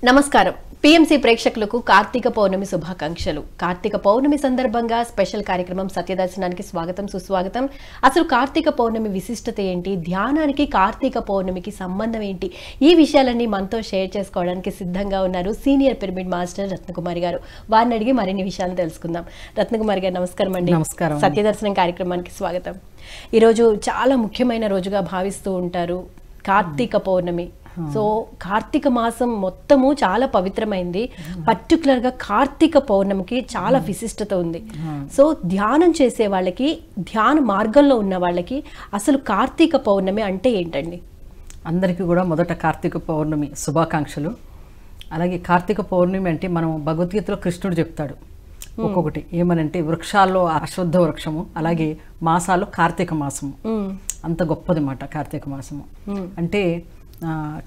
నమస్కారం. పిఎంసి ప్రేక్షకులకు కార్తీక పౌర్ణమి శుభాకాంక్షలు. కార్తీక పౌర్ణమి సందర్భంగా స్పెషల్ కార్యక్రమం సత్యదర్శనానికి స్వాగతం సుస్వాగతం. అసలు కార్తీక పౌర్ణమి విశిష్టత ఏంటి, ధ్యానానికి కార్తీక పౌర్ణమికి సంబంధం ఏంటి, ఈ విషయాలన్నీ మనతో షేర్ చేసుకోవడానికి సిద్ధంగా ఉన్నారు సీనియర్ పిరమిడ్ మాస్టర్ రత్నకుమారి గారు. వారిని అడిగి మరిన్ని విషయాలు తెలుసుకుందాం. రత్నకుమారి గారు నమస్కారం అండి. నమస్కారం. సత్యదర్శనం కార్యక్రమానికి స్వాగతం. ఈరోజు చాలా ముఖ్యమైన రోజుగా భావిస్తూ ఉంటారు కార్తీక పౌర్ణమి. సో కార్తీక మాసం మొత్తము చాలా పవిత్రమైంది. పర్టికులర్ గా కార్తీక పౌర్ణమికి చాలా విశిష్టత ఉంది. సో ధ్యానం చేసే వాళ్ళకి, ధ్యాన మార్గంలో ఉన్న వాళ్ళకి అసలు కార్తీక పౌర్ణమి అంటే ఏంటండి? అందరికీ కూడా మొదట కార్తీక పౌర్ణమి శుభాకాంక్షలు. అలాగే కార్తీక పౌర్ణమి అంటే మనం భగవద్గీతలో కృష్ణుడు చెప్తాడు ఒక్కొక్కటి ఏమనంటే, వృక్షాల్లో అశ్వత్థ వృక్షము, అలాగే మాసాల్లో కార్తీక మాసము. అంత గొప్పది మాట కార్తీక మాసము అంటే.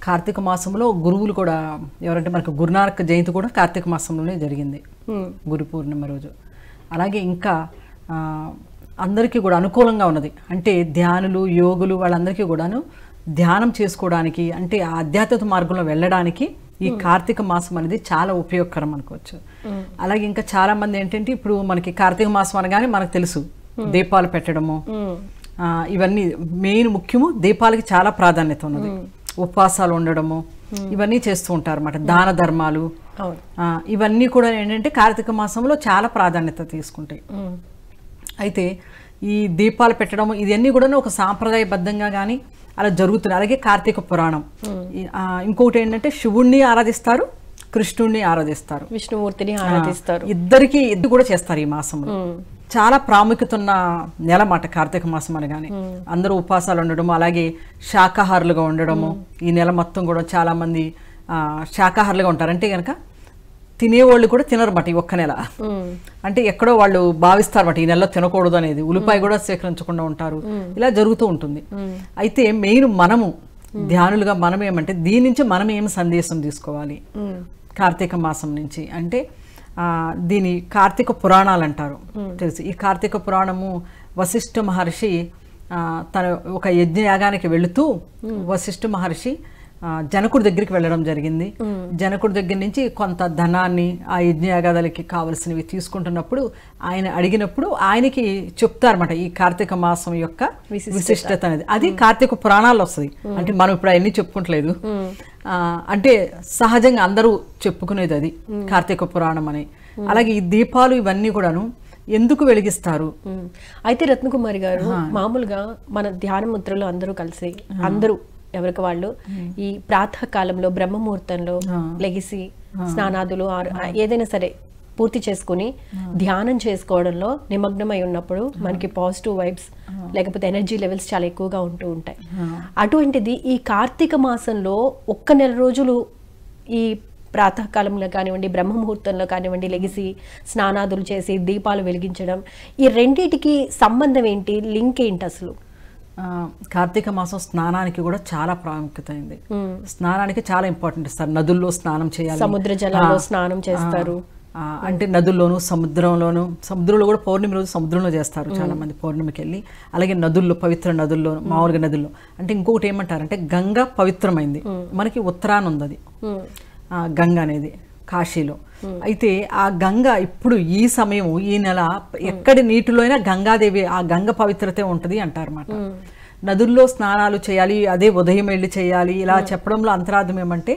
కార్తీక మాసంలో గురువులు కూడా ఎవరంటే, మనకు గురునానక్ జయంతి కూడా కార్తీక మాసంలోనే జరిగింది, గురు పూర్ణిమ రోజు. అలాగే ఇంకా అందరికీ కూడా అనుకూలంగా ఉన్నది అంటే ధ్యానులు, యోగులు వాళ్ళందరికీ కూడాను ధ్యానం చేసుకోవడానికి, అంటే ఆధ్యాత్మిక మార్గంలో వెళ్ళడానికి ఈ కార్తీక మాసం అనేది చాలా ఉపయోగకరం అనుకోవచ్చు. అలాగే ఇంకా చాలా మంది ఏంటంటే, ఇప్పుడు మనకి కార్తీక మాసం అనగానే మనకు తెలుసు దీపాలు పెట్టడము, ఇవన్నీ మెయిన్ ముఖ్యము. దీపాలకి చాలా ప్రాధాన్యత ఉన్నది. ఉపవాసాలు ఉండడము ఇవన్నీ చేస్తూ ఉంటారు అన్నమాట. దాన ధర్మాలు ఇవన్నీ కూడా ఏంటంటే కార్తీక మాసంలో చాలా ప్రాధాన్యత తీసుకుంటాయి. అయితే ఈ దీపాలు పెట్టడము ఇవన్నీ కూడా ఒక సాంప్రదాయబద్ధంగా కానీ అలా జరుగుతుంది. అలాగే కార్తీక పురాణం. ఇంకొకటి ఏంటంటే, శివుణ్ణి ఆరాధిస్తారు, కృష్ణుణ్ణి ఆరాధిస్తారు, విష్ణుమూర్తిని ఆరాధిస్తారు. ఇద్దరికి కూడా చేస్తారు ఈ మాసంలో. చాలా ప్రాముఖ్యత ఉన్న నెల మాట కార్తీక మాసం అనగానే. అందరూ ఉపవాసాలు ఉండడము, అలాగే శాకాహారులుగా ఉండడము. ఈ నెల మొత్తం కూడా చాలా మంది శాకాహారులుగా ఉంటారు. అంటే కనుక తినేవాళ్ళు కూడా తినరన్నమాట ఈ ఒక్క నెల. అంటే ఎక్కడో వాళ్ళు భావిస్తారన్నమాట ఈ నెలలో తినకూడదు అనేది. ఉల్లిపాయ కూడా స్వీకరించకుండా ఉంటారు. ఇలా జరుగుతూ ఉంటుంది. అయితే మెయిన్ మనము ధ్యానులుగా మనం ఏమంటే, దీని నుంచి మనం ఏం సందేశం తీసుకోవాలి కార్తీక మాసం నుంచి అంటే, దీని కార్తీక పురాణాలు అంటారు తెలుసు. ఈ కార్తీక పురాణము వశిష్ఠ మహర్షి తన ఒక యజ్ఞయాగానికి వెళుతూ వశిష్ఠ మహర్షి జనకుడి దగ్గరికి వెళ్ళడం జరిగింది. జనకుడి దగ్గర నుంచి కొంత ధనాన్ని ఆ యజ్ఞయాగాదాలకి కావలసినవి తీసుకుంటున్నప్పుడు ఆయన అడిగినప్పుడు ఆయనకి చెప్తారన్నమాట ఈ కార్తీక మాసం యొక్క విశిష్టత అనేది. అది కార్తీక పురాణాల్లో వస్తుంది. అంటే మనం ఇప్పుడు అవన్నీ చెప్పుకుంటలేదు. అంటే సహజంగా అందరూ చెప్పుకునేది అది కార్తీక పురాణం అని. అలాగే ఈ దీపాలు ఇవన్నీ కూడాను ఎందుకు వెలిగిస్తారు? అయితే రత్నకుమారి గారు, మామూలుగా మన ధ్యాన ముద్రలో అందరూ కలిసి అందరూ ఎవరికి వాళ్ళు ఈ ప్రాతకాలంలో బ్రహ్మముహూర్తంలో లెగిసి స్నానాదులు ఏదైనా సరే పూర్తి చేసుకుని ధ్యానం చేసుకోవడంలో నిమగ్నమై ఉన్నప్పుడు మనకి పాజిటివ్ వైబ్స్ లేకపోతే ఎనర్జీ లెవెల్స్ చాలా ఎక్కువగా ఉంటూ ఉంటాయి. అటువంటిది ఈ కార్తీక మాసంలో ఒక్క నెల రోజులు ఈ ప్రాతకాలంలో కానివ్వండి, బ్రహ్మముహూర్తంలో కానివ్వండి లెగిసి స్నానాదులు చేసి దీపాలు వెలిగించడం, ఈ రెండింటికి సంబంధం ఏంటి, లింక్ ఏంటి అసలు? కార్తీక మాసం స్నానానికి కూడా చాలా ప్రాముఖ్యత అయింది. స్నానానికి చాలా ఇంపార్టెంట్ ఇస్తారు. నదుల్లో స్నానం చేయాలి, సముద్ర జలాల్లో స్నానం చేస్తారు. అంటే నదుల్లోను సముద్రంలోను, సముద్రంలో కూడా పౌర్ణమి రోజు సముద్రంలో చేస్తారు చాలా మంది పౌర్ణమికి వెళ్ళి. అలాగే నదుల్లో, పవిత్ర నదుల్లో, మామూలుగా నదుల్లో. అంటే ఇంకొకటి ఏమంటారంటే, గంగ పవిత్రమైంది. మనకి ఉత్తరాన ఉంది అది గంగ అనేది కాశీలో. అయితే ఆ గంగ ఇప్పుడు ఈ సమయం, ఈ నెల ఎక్కడి నీటిలో అయినా గంగాదేవి, ఆ గంగ పవిత్రతే ఉంటుంది అంటారన్నమాట. నదుల్లో స్నానాలు చేయాలి, అదే ఉదయం వెళ్ళి చేయాలి. ఇలా చెప్పడంలో అంతరార్థం ఏమంటే,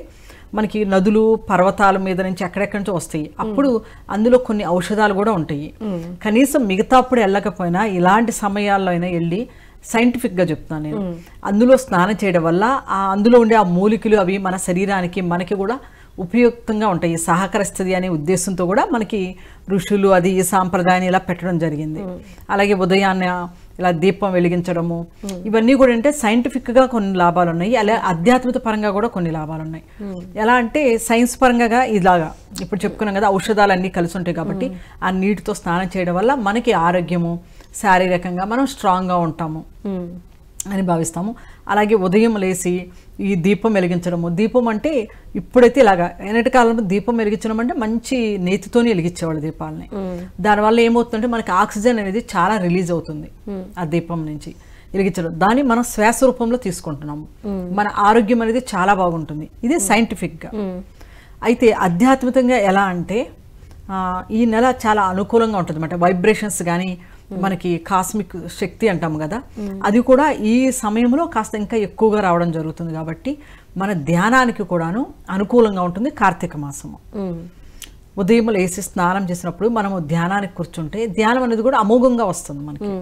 మనకి నదులు పర్వతాల మీద నుంచి ఎక్కడెక్కడి నుంచో వస్తాయి. అప్పుడు అందులో కొన్ని ఔషధాలు కూడా ఉంటాయి. కనీసం మిగతా అప్పుడు వెళ్ళకపోయినా ఇలాంటి సమయాల్లో అయినా వెళ్ళి, సైంటిఫిక్గా చెప్తాను నేను, అందులో స్నానం చేయడం వల్ల అందులో ఉండే ఆ మూలికలు అవి మన శరీరానికి మనకి కూడా ఉపయుక్తంగా ఉంటాయి, సహకరిస్తుంది అనే ఉద్దేశంతో కూడా మనకి ఋషులు అది ఈ సాంప్రదాయాన్ని ఇలా పెట్టడం జరిగింది. అలాగే ఉదయాన్నే ఇలా దీపం వెలిగించడము ఇవన్నీ కూడా అంటే సైంటిఫిక్గా కొన్ని లాభాలు ఉన్నాయి. అలా ఆధ్యాత్మిక పరంగా కూడా కొన్ని లాభాలు ఉన్నాయి. ఎలా అంటే సైన్స్ పరంగా ఇలాగా ఇప్పుడు చెప్పుకున్నాం కదా, ఔషధాలు అన్నీ కలిసి ఉంటాయి కాబట్టి ఆ నీటితో స్నానం చేయడం వల్ల మనకి ఆరోగ్యము, శారీరకంగా మనం స్ట్రాంగ్గా ఉంటాము అని భావిస్తాము. అలాగే ఉదయం లేచి ఈ దీపం వెలిగించడము, దీపం అంటే ఇప్పుడైతే ఇలాగా ఎన్నటి కాలంలో దీపం వెలిగించడం అంటే మంచి నేతితోనే వెలిగించేవాళ్ళు దీపాలని. దానివల్ల ఏమవుతుందంటే మనకి ఆక్సిజన్ అనేది చాలా రిలీజ్ అవుతుంది ఆ దీపం నుంచి వెలిగించడం. దాన్ని మనం శ్వాస రూపంలో తీసుకుంటున్నాము. మన ఆరోగ్యం అనేది చాలా బాగుంటుంది. ఇది సైంటిఫిక్గా. అయితే ఆధ్యాత్మికంగా ఎలా అంటే ఈ నెల చాలా అనుకూలంగా ఉంటుంది అన్నమాట. వైబ్రేషన్స్ కానీ మనకి కాస్మిక్ శక్తి అంటాము కదా, అది కూడా ఈ సమయంలో కాస్త ఇంకా ఎక్కువగా రావడం జరుగుతుంది. కాబట్టి మన ధ్యానానికి కూడాను అనుకూలంగా ఉంటుంది కార్తీక మాసము. ఉదయం లేసి స్నానం చేసినప్పుడు మనము ధ్యానానికి కూర్చుంటే ధ్యానం అనేది కూడా అమోఘంగా వస్తుంది మనకి.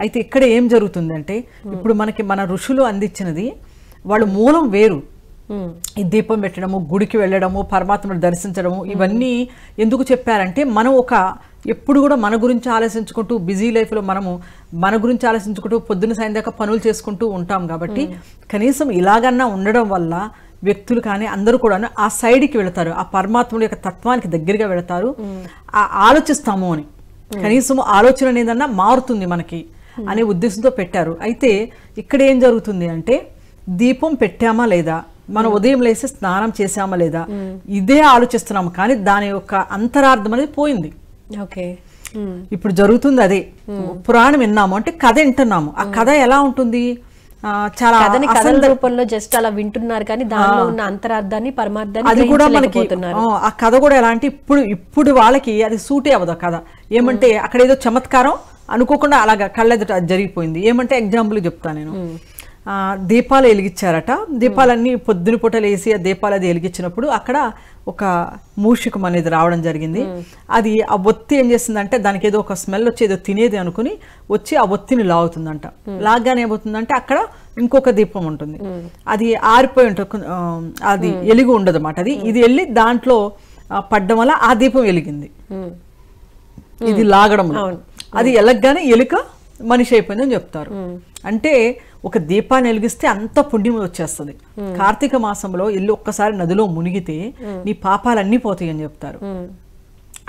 అయితే ఇక్కడ ఏం జరుగుతుంది అంటే ఇప్పుడు మనకి మన ఋషులు అందించినది వాళ్ళు మూలం వేరు. ఈ దీపం పెట్టడము, గుడికి వెళ్ళడము, పరమాత్మను దర్శించడము, ఇవన్నీ ఎందుకు చెప్పారంటే మనం ఎప్పుడు కూడా మన గురించి ఆలోచించుకుంటూ బిజీ లైఫ్లో మనము మన గురించి ఆలోచించుకుంటూ పొద్దున్న సాయం దాకా పనులు చేసుకుంటూ ఉంటాం. కాబట్టి కనీసం ఇలాగన్నా ఉండడం వల్ల వ్యక్తులు కానీ అందరూ కూడా ఆ సైడ్కి వెళతారు, ఆ పరమాత్ముడి యొక్క తత్వానికి దగ్గరగా వెళతారు, ఆలోచిస్తాము అని. కనీసం ఆలోచన అనేదన్నా మారుతుంది మనకి అనే ఉద్దేశంతో పెట్టారు. అయితే ఇక్కడ ఏం జరుగుతుంది అంటే దీపం పెట్టామా లేదా, మనం ఉదయం లేసి స్నానం చేసామా లేదా, ఇదే ఆలోచిస్తున్నాము. కానీ దాని యొక్క అంతరార్థం అనేది పోయింది. ఓకే, ఇప్పుడు జరుగుతుంది అదే. పురాణం విన్నాము అంటే కథ వింటున్నాము. ఆ కథ ఎలా ఉంటుంది, చాలా కథల రూపంలో జస్ట్ అలా వింటున్నారు కానీ దానిలో ఉన్న అంతరార్థాన్ని పరమార్థాన్ని అది కూడా మనకి ఆ కథ కూడా ఎలా అంటే ఇప్పుడు వాళ్ళకి అది సూటే అవ్వదు ఆ కథ. ఏమంటే అక్కడ ఏదో చమత్కారం అనుకోకుండా అలాగా కళ్ళెదుట జరిగిపోయింది. ఏమంటే ఎగ్జాంపుల్ చెప్తాను నేను. దీపాలు వెలిగించారట. దీపాలన్నీ పొద్దున పూటలు వేసి ఆ దీపాలు అది వెలిగించినప్పుడు అక్కడ ఒక మూషికం అనేది రావడం జరిగింది. అది ఆ ఒత్తి ఏం చేస్తుందంటే దానికి ఏదో ఒక స్మెల్ వచ్చి ఏదో తినేది అనుకుని వచ్చి ఆ ఒత్తిని లాగుతుందంట. లాగ్గానే ఏమవుతుందంటే అక్కడ ఇంకొక దీపం ఉంటుంది, అది ఆరిపోయి ఉంటుంది, అది ఎలుగు ఉండదు అన్నమాట. ఇది వెళ్ళి దాంట్లో పడ్డం వల్ల ఆ దీపం వెలిగింది. ఇది లాగడం, అది ఎలగ్గానే ఎలుక మనిషి అయిపోయిందని చెప్తారు. అంటే ఒక దీపాన్ని వెలిగిస్తే అంత పుణ్యం వచ్చేస్తుంది. కార్తీక మాసంలో వెళ్ళి ఒక్కసారి నదిలో మునిగితే నీ పాపాలన్నీ పోతాయి అని చెప్తారు.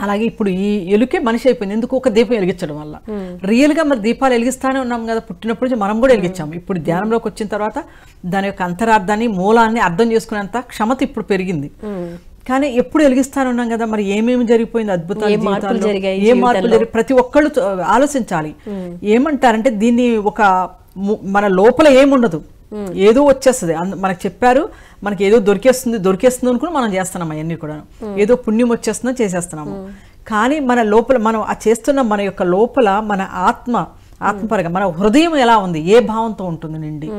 అలాగే ఇప్పుడు ఈ ఎలుకే మనిషి అయిపోయింది. ఎందుకు? ఒక దీపం వెలిగించడం వల్ల. రియల్ గా మరి దీపాలు వెలిగిస్తానే ఉన్నాం కదా, పుట్టినప్పటి నుంచి మనం కూడా వెలిగించాము. ఇప్పుడు ధ్యానంలోకి వచ్చిన తర్వాత దాని యొక్క అంతరార్థాన్ని మూలాన్ని అర్థం చేసుకునేంత క్షమత ఇప్పుడు పెరిగింది. కానీ ఎప్పుడు వెలిగిస్తానే ఉన్నాం కదా, మరి ఏమేమి జరిగిపోయింది, అద్భుతాలు, ఏ మార్పులు జరిగి ప్రతి ఒక్కళ్ళు ఆలోచించాలి. ఏమంటారంటే దీన్ని మన లోపల ఏముండదు, ఏదో వచ్చేస్తుంది. మనకు చెప్పారు మనకి ఏదో దొరికేస్తుంది అనుకుని మనం చేస్తున్నాం. అవన్నీ కూడా ఏదో పుణ్యం వచ్చేస్తుందో చేసేస్తున్నాము. కానీ మన లోపల మనం ఆ చేస్తున్న మన యొక్క లోపల మన ఆత్మపరంగా మన హృదయం ఎలా ఉంది, ఏ భావంతో ఉంటుంది నిండి,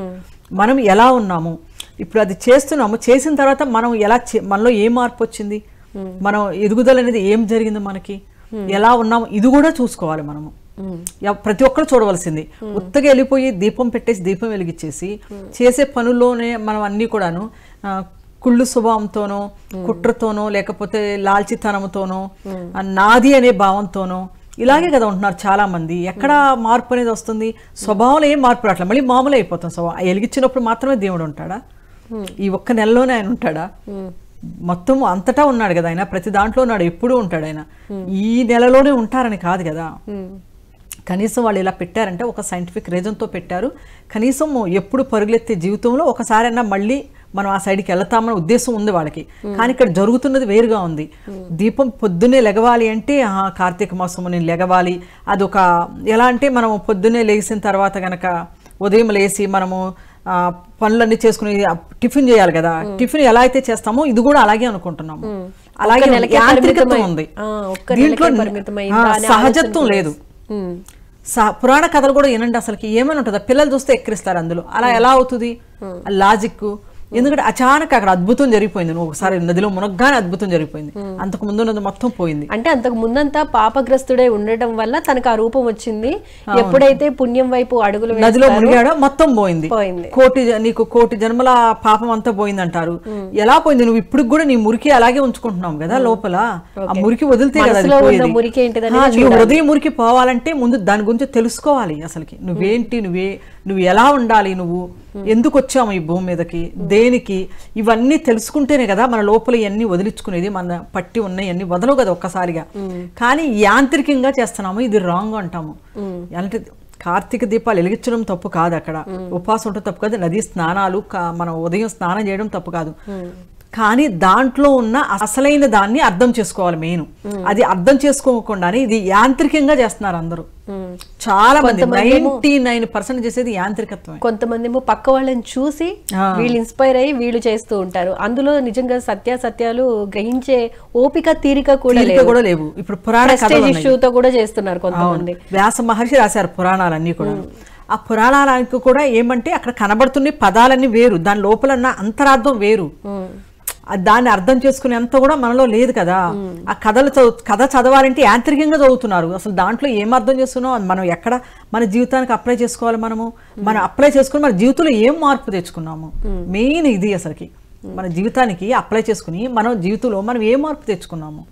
మనం ఎలా ఉన్నాము, ఇప్పుడు అది చేస్తున్నాము, చేసిన తర్వాత మనం మనలో ఏ మార్పు వచ్చింది, మనం ఎదుగుదల అనేది ఏం జరిగింది, మనకి ఎలా ఉన్నాము, ఇది కూడా చూసుకోవాలి. మనము ప్రతి ఒక్కరు చూడవలసింది. ఉత్తగా వెళ్ళిపోయి దీపం పెట్టేసి దీపం వెలిగించేసి చేసే పనుల్లోనే మనం అన్ని కూడాను కుళ్ళు స్వభావంతోనో కుట్రతోనో లేకపోతే లాల్చితనంతోనో నాది అనే భావంతోనో ఇలాగే కదా ఉంటున్నారు చాలా మంది. ఎక్కడ మార్పు అనేది వస్తుంది? స్వభావంలో ఏం మార్పు రావట్లేదు, మళ్ళీ మామూలు అయిపోతాం. స్వభావం వెలిగించినప్పుడు మాత్రమే దేవుడు ఉంటాడా? ఈ ఒక్క నెలలోనే ఆయన ఉంటాడా? మొత్తం అంతటా ఉన్నాడు కదా ఆయన, ప్రతి దాంట్లో ఉన్నాడు, ఎప్పుడూ ఉంటాడు ఆయన. ఈ నెలలోనే ఉంటారని కాదు కదా. కనీసం వాళ్ళు ఇలా పెట్టారంటే ఒక సైంటిఫిక్ రీజన్తో పెట్టారు. కనీసం ఎప్పుడు పరుగులెత్తే జీవితంలో ఒకసారైనా మళ్ళీ మనం ఆ సైడ్కి వెళ్తామన్న ఉద్దేశం ఉంది వాళ్ళకి. కానీ ఇక్కడ జరుగుతున్నది వేరుగా ఉంది. దీపం పొద్దున్నే లెగవాలి అంటే కార్తీక మాసం నేను లెగవాలి. అదొక ఎలా అంటే మనం పొద్దున్నే లేచిన తర్వాత కనుక ఉదయం లేచి మనము పనులన్నీ చేసుకుని టిఫిన్ చేయాలి కదా, టిఫిన్ ఎలా అయితే చేస్తామో ఇది కూడా అలాగే అనుకుంటున్నాము. అలాగే యాంత్రికత్వం ఉంది దీంట్లో, సహజత్వం లేదు. పురాణ కథలు కూడా వినండి, అసలుకి ఏమైనా ఉంటుందా? పిల్లలు చూస్తే ఎక్కిరిస్తారు అందులో. అలా ఎలా అవుతుంది లాజిక్? ఎందుకంటే అచానక్ అక్కడ అద్భుతం జరిగిపోయింది. నువ్వు ఒకసారి నదిలో మునగ్గానే అద్భుతం జరిగిపోయింది. అంతకు ముందు ఉన్నది మొత్తం పోయింది. అంటే అంతకు ముందంతా పాపగ్రస్తుడై ఉండటం వల్ల తనకు ఆ రూపం వచ్చింది. ఎప్పుడైతే పుణ్యం వైపు అడుగులు నదిలో మునిగాడో మొత్తం పోయింది. నీకు కోటి జన్మల పాపం అంతా పోయింది అంటారు. ఎలా పోయింది? నువ్వు ఇప్పుడు కూడా నీ మురికి అలాగే ఉంచుకుంటున్నావు కదా లోపల. ఆ మురికి వదిలితే కదా మురికి ఏంటిదని. నీ హృదయ మురికి పోవాలంటే ముందు దాని గురించి తెలుసుకోవాలి. అసలుకి నువ్వేంటి, నువ్వు ఎలా ఉండాలి, నువ్వు ఎందుకు వచ్చాము ఈ భూమి మీదకి, దేనికి, ఇవన్నీ తెలుసుకుంటేనే కదా మన లోపల ఇవన్నీ వదిలించుకునేది. మన పట్టి ఉన్నాయి అన్ని వదలవు కదా ఒక్కసారిగా. కానీ యాంత్రికంగా చేస్తున్నాము, ఇది రాంగ్ అంటాము. అంటే కార్తీక దీపాలు వెలిగించడం తప్పు కాదు, అక్కడ ఉపవాసం ఉండటం తప్పు కాదు, నదీ స్నానాలు మనం ఉదయం స్నానం చేయడం తప్పు కాదు. కానీ దాంట్లో ఉన్న అసలైన దాన్ని అర్థం చేసుకోవాలి మెయిన్. అది అర్థం చేసుకోకుండానే ఇది యాంత్రికంగా చేస్తున్నారు అందరూ. చాలా మంది 99% చేసేది యాంత్రికత్వం. కొంతమంది ఏమో పక్క వాళ్ళని చూసి వీళ్ళు ఇన్స్పైర్ అయ్యి వీళ్ళు చేస్తూ ఉంటారు. అందులో నిజంగా సత్యాలు గ్రహించే ఓపిక తీరిక కూడా లేవు. ఇప్పుడు పురాణ ఇష్యూతో కూడా చేస్తున్నారు కొంతమంది. వ్యాస మహర్షి రాశారు పురాణాలన్నీ కూడా. ఆ పురాణాలకు కూడా ఏమంటే అక్కడ కనబడుతున్న పదాలన్నీ వేరు, దాని లోపల ఉన్న అంతరార్థం వేరు. దాన్ని అర్థం చేసుకునేంత కూడా మనలో లేదు కదా. ఆ కథ చదవాలంటే యాంత్రికంగా చదువుతున్నారు. అసలు దాంట్లో ఏం అర్థం చేస్తున్నాం, మనం ఎక్కడ మన జీవితానికి అప్లై చేసుకోవాలి, మనం అప్లై చేసుకుని మన జీవితంలో ఏం మార్పు తెచ్చుకున్నాము, మెయిన్ ఇది. అసలుకి మన జీవితానికి అప్లై చేసుకుని మనం జీవితంలో మనం ఏ మార్పు తెచ్చుకున్నాము,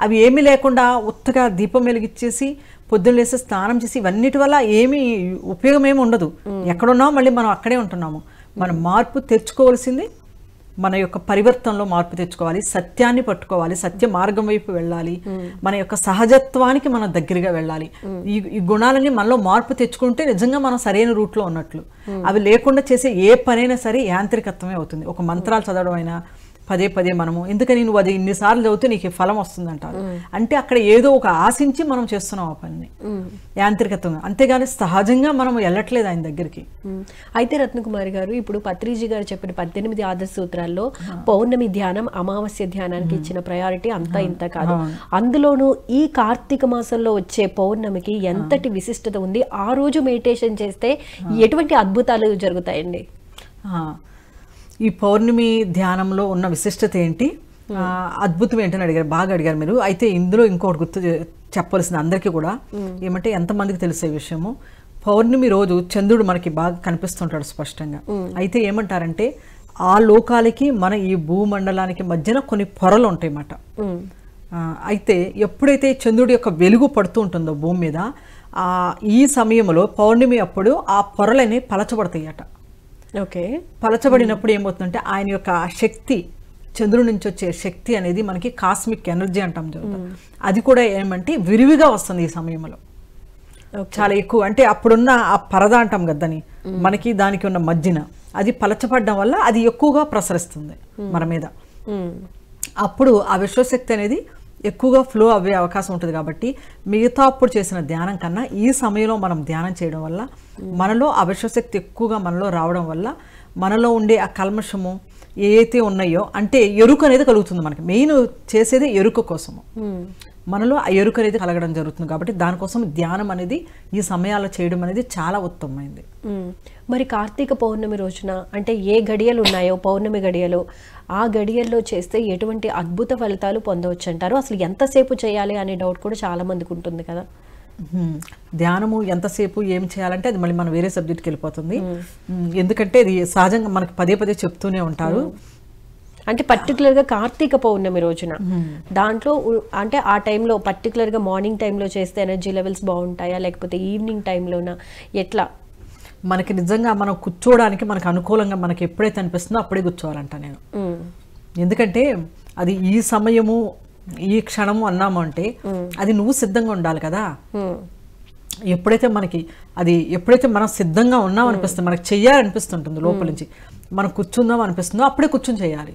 అవి ఏమీ లేకుండా ఉత్తగా దీపం వెలిగిచ్చేసి పొద్దున్న లేసి స్నానం చేసి ఇవన్నిటి వల్ల ఏమీ ఉపయోగం ఏమి ఉండదు. ఎక్కడున్నామో మళ్ళీ మనం అక్కడే ఉంటున్నాము. మనం మార్పు తెచ్చుకోవాల్సింది మన యొక్క పరివర్తనలో మార్పు తెచ్చుకోవాలి, సత్యాన్ని పట్టుకోవాలి, సత్య మార్గం వైపు వెళ్ళాలి, మన యొక్క సహజత్వానికి మనం దగ్గరగా వెళ్ళాలి. ఈ గుణాలన్నీ మనలో మార్పు తెచ్చుకుంటే నిజంగా మనం సరైన రూట్లో ఉన్నట్లు. అవి లేకుండా చేసే ఏ పనైనా సరే యాంత్రికత్వమే అవుతుంది. ఒక మంత్రాలు చదవడం అయినా పదే పదే మనము ఎందుకని నువ్వు అది ఇన్నిసార్లు చదివితే నీకు ఫలం వస్తుంది అంటారు. అంటే అక్కడ ఏదో ఒక ఆశించి మనం చేస్తున్నాం ఆ పనిని యాంత్రికత్వంగా, అంతేగాని సహజంగా మనం వెళ్ళట్లేదు ఆయన దగ్గరికి. అయితే రత్నకుమారి గారు, ఇప్పుడు పత్రిజీ గారు చెప్పిన 18 ఆదర్శ సూత్రాల్లో పౌర్ణమి ధ్యానం, అమావాస్య ధ్యానానికి ఇచ్చిన ప్రయారిటీ అంతా ఇంత కాదు. అందులోనూ ఈ కార్తీక మాసంలో వచ్చే పౌర్ణమికి ఎంతటి విశిష్టత ఉంది, ఆ రోజు మెడిటేషన్ చేస్తే ఎటువంటి అద్భుతాలు జరుగుతాయండి? ఈ పౌర్ణమి ధ్యానంలో ఉన్న విశిష్టత ఏంటి, అద్భుతం ఏంటని అడిగారు, బాగా అడిగారు మీరు. అయితే ఇందులో ఇంకోటి గుర్తు చెప్పాల్సింది అందరికీ కూడా ఏమంటే, ఎంతమందికి తెలిసే విషయము, పౌర్ణమి రోజు చంద్రుడు మనకి బాగా కనిపిస్తుంటాడు స్పష్టంగా. అయితే ఏమంటారంటే ఆ లోకాలకి మన ఈ భూమండలానికి మధ్యన కొన్ని పొరలు ఉంటాయి అన్నమాట. అయితే ఎప్పుడైతే చంద్రుడి యొక్క వెలుగు పడుతూ ఉంటుందో భూమి మీద, ఈ సమయంలో పౌర్ణమి అప్పుడు ఆ పొరలని పలచబడతాయట. ఓకే, పలచబడినప్పుడు ఏమవుతుందంటే ఆయన యొక్క శక్తి, చంద్రుడి నుంచి వచ్చే శక్తి అనేది మనకి కాస్మిక్ ఎనర్జీ అంటాం జరుగుతుంది. అది కూడా ఏమంటే విరివిగా వస్తుంది ఈ సమయంలో, చాలా ఎక్కువ. అంటే అప్పుడున్న ఆ పరద అంటాం కదని మనకి దానికి ఉన్న మధ్యన అది పలచపడడం వల్ల అది ఎక్కువగా ప్రసరిస్తుంది మన మీద. అప్పుడు ఆ విశ్వశక్తి అనేది ఎక్కువగా ఫ్లో అవ్వే అవకాశం ఉంటుంది. కాబట్టి మిగతా అప్పుడు చేసిన ధ్యానం కన్నా ఈ సమయంలో మనం ధ్యానం చేయడం వల్ల మనలో ఆ విశ్వశక్తి ఎక్కువగా మనలో రావడం వల్ల మనలో ఉండే ఆ కల్మషము ఏవైతే ఉన్నాయో, అంటే ఎరుక అనేది కలుగుతుంది. మనకి మెయిన్ చేసేది ఎరుక కోసము, మనలో ఆ ఎరుక అనేది కలగడం జరుగుతుంది. కాబట్టి దానికోసం ధ్యానం అనేది ఈ సమయాల్లో చేయడం అనేది చాలా ఉత్తమమైంది. మరి కార్తీక పౌర్ణమి రోజున అంటే ఏ గడియలు ఉన్నాయో పౌర్ణమి గడియలు, ఆ గడియల్లో చేస్తే ఎటువంటి అద్భుత ఫలితాలు పొందవచ్చు అంటారు? అసలు ఎంతసేపు చేయాలి అనే డౌట్ కూడా చాలా మందికి ఉంటుంది కదా. ధ్యానము ఎంతసేపు ఏం చేయాలంటే అది మళ్ళీ మనం వేరే సబ్జెక్ట్కి వెళ్ళిపోతుంది. ఎందుకంటే ఇది సహజంగా మనకు పదే పదే చెప్తూనే ఉంటారు. అంటే పర్టికులర్గా కార్తీక పౌర్ణమి రోజున దాంట్లో అంటే ఆ టైంలో పర్టికులర్గా మార్నింగ్ టైంలో చేస్తే ఎనర్జీ లెవెల్స్ బాగుంటాయా, లేకపోతే ఈవినింగ్ టైంలోనా, ఎట్లా? మనకి నిజంగా మనం కూర్చోవడానికి మనకు అనుకూలంగా మనకి ఎప్పుడైతే అనిపిస్తుందో అప్పుడే కూర్చోవాలంట నేను. ఎందుకంటే అది ఈ సమయము ఈ క్షణము అన్నాము అంటే అది నువ్వు సిద్ధంగా ఉండాలి కదా. ఎప్పుడైతే మనం సిద్ధంగా ఉన్నాం అనిపిస్తుంది, మనకు చెయ్యాలనిపిస్తుంటుంది లోపల నుంచి, మనం కూర్చుందాం అనిపిస్తుందో అప్పుడే కూర్చొని చేయాలి.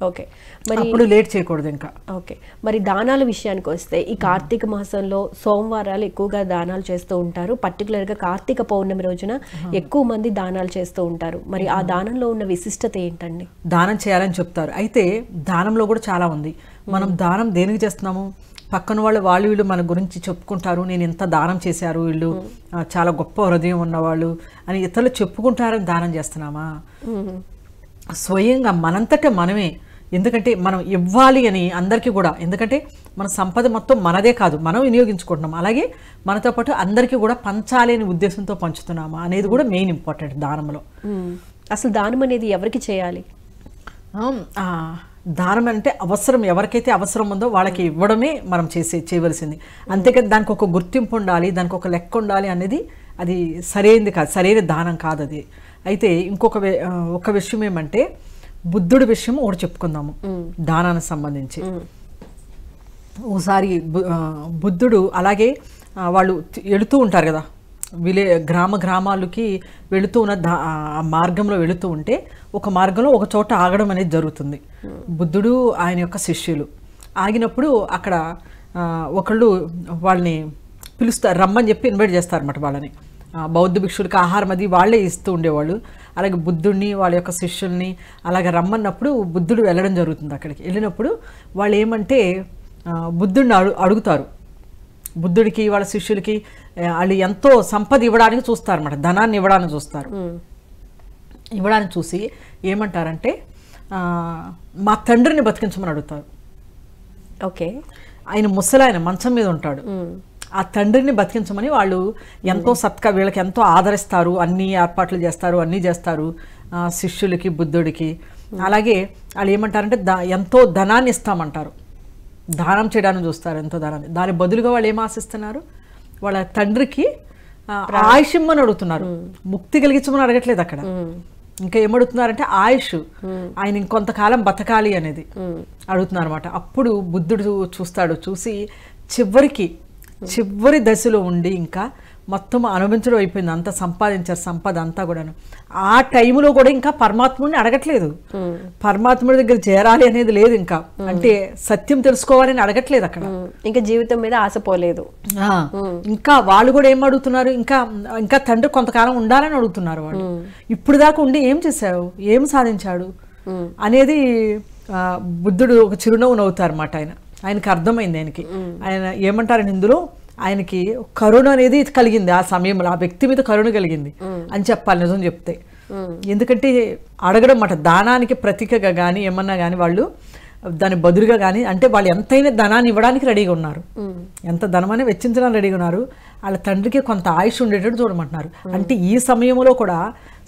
ఓకే, మరి అప్పుడు లేట్ చేయకూడదు ఇంకా. ఓకే, మరి దానాల విషయానికి వస్తే ఈ కార్తీక మాసంలో సోమవారాలు ఎక్కువగా దానాలు చేస్తూ ఉంటారు. పర్టికులర్గా కార్తీక పౌర్ణమి రోజున ఎక్కువ మంది దానాలు చేస్తూ ఉంటారు. మరి ఆ దానంలో ఉన్న విశిష్టత ఏంటండి? దానం చేయాలని చెప్తారు. అయితే దానంలో కూడా చాలా ఉంది. మనం దానం దేనికి చేస్తున్నాము, పక్కన వాళ్ళు వీళ్ళు మన గురించి చెప్పుకుంటారు, నేను ఎంత దానం చేశారు, వీళ్ళు చాలా గొప్ప హృదయం ఉన్నవాళ్ళు అని ఇతరులు చెప్పుకుంటారని దానం చేస్తున్నామా? స్వయంగా మనంతట మనమే, ఎందుకంటే మనం ఇవ్వాలి అని అందరికీ కూడా, ఎందుకంటే మన సంపద మొత్తం మనదే కాదు, మనం వినియోగించుకుంటున్నాం, అలాగే మనతో పాటు అందరికీ కూడా పంచాలి అనే ఉద్దేశంతో పంచుతున్నామా అనేది కూడా మెయిన్ ఇంపార్టెంట్ దానంలో. అసలు దానం అనేది ఎవరికి చేయాలి? దానం అంటే అవసరం, ఎవరికైతే అవసరం ఉందో వాళ్ళకి ఇవ్వడమే మనం చేయవలసింది. అంతేకాదు దానికి ఒక గుర్తింపు ఉండాలి, దానికి ఒక లెక్క ఉండాలి అనేది అది సరైనది కాదు, సరైన దానం కాదు అది. అయితే ఒక విషయం ఏమంటే, బుద్ధుడి విషయం ఒకటి చెప్పుకుందాము దానానికి సంబంధించి. ఒకసారి బుద్ధుడు అలాగే వాళ్ళు వెళుతూ ఉంటారు కదా గ్రామాలకి వెళుతూ ఉన్న ఆ మార్గంలో వెళుతూ ఉంటే ఒక మార్గంలో ఒక చోట ఆగడం అనేది జరుగుతుంది. బుద్ధుడు ఆయన యొక్క శిష్యులు ఆగినప్పుడు అక్కడ ఒకళ్ళు వాళ్ళని పిలుస్తారు, రమ్మని చెప్పి ఇన్వైట్ చేస్తారన్నమాట వాళ్ళని. బౌద్ధ భిక్షులకి ఆహారం అది వాళ్ళే ఇస్తూ ఉండేవాళ్ళు. అలాగే బుద్ధుడిని వాళ్ళ యొక్క శిష్యుల్ని అలాగే రమ్మన్నప్పుడు బుద్ధుడు వెళ్ళడం జరుగుతుంది. అక్కడికి వెళ్ళినప్పుడు వాళ్ళు ఏమంటే బుద్ధుడిని అడుగుతారు. బుద్ధుడికి వాళ్ళ శిష్యులకి వాళ్ళు ఎంతో సంపద ఇవ్వడానికి చూస్తారన్నమాట, ధనాన్ని ఇవ్వడానికి చూస్తారు. ఇవ్వడానికి చూసి ఏమంటారంటే మా తండ్రిని బతికించమని అడుగుతారు. ఓకే, ఆయన ముసలాయన మంచం మీద ఉంటాడు, ఆ తండ్రిని బతికించమని వాళ్ళు ఎంతో వీళ్ళకి ఎంతో ఆదరిస్తారు, అన్ని ఏర్పాట్లు చేస్తారు, అన్నీ చేస్తారు శిష్యులకి బుద్ధుడికి. అలాగే వాళ్ళు ఏమంటారంటే ఎంతో ధనాన్ని ఇస్తామంటారు, దానం చేయడానికి చూస్తారు ఎంతో ధనాన్ని. దాని బదులుగా వాళ్ళు ఏం ఆశిస్తున్నారు, వాళ్ళ తండ్రికి ఆయుష్యమ్మని అడుగుతున్నారు, ముక్తి కలిగించమని అడగట్లేదు అక్కడ. ఇంకా ఏమడుగుతున్నారంటే ఆయుష్, ఆయన ఇంకొంతకాలం బతకాలి అనేది అడుగుతున్నారు అనమాట. అప్పుడు బుద్ధుడు చూస్తాడు, చూసి చివరి దశలో ఉండి ఇంకా మొత్తం అనుభవించడం అయిపోయింది, అంతా సంపాదించారు సంపద అంతా కూడాను. ఆ టైంలో కూడా ఇంకా పరమాత్ముడిని అడగట్లేదు, పరమాత్ముడి దగ్గర చేరాలి అనేది లేదు, ఇంకా అంటే సత్యం తెలుసుకోవాలని అడగట్లేదు అక్కడ, ఇంకా జీవితం మీద ఆశపోలేదు. ఇంకా వాళ్ళు కూడా ఏం అడుగుతున్నారు, ఇంకా తండ్రి కొంతకాలం ఉండాలని అడుగుతున్నారు వాళ్ళు. ఇప్పుడు దాకా ఉండి ఏం చేశావు, ఏం సాధించాడు అనేది బుద్ధుడు ఒక చిరునవ్వు నవ్వుతారు అన్నమాట. ఆయనకి అర్థమైంది, ఆయన ఏమంటారని ఇందులో ఆయనకి కరుణ అనేది కలిగింది ఆ సమయంలో, ఆ వ్యక్తి మీద కరుణ కలిగింది అని చెప్పాలి నిజం చెప్తే. ఎందుకంటే అడగడం మాట దానానికి ప్రతీకగా కానీ ఏమన్నా కానీ వాళ్ళు దాని బదులుగా కానీ అంటే వాళ్ళు ఎంతైనా ధనాన్ని ఇవ్వడానికి రెడీగా ఉన్నారు, ఎంత ధనమనే వెచ్చించడానికి రెడీగా ఉన్నారు. వాళ్ళ తండ్రికి కొంత ఆయుష్ ఉండేటట్టు చూడమంటున్నారు. అంటే ఈ సమయంలో కూడా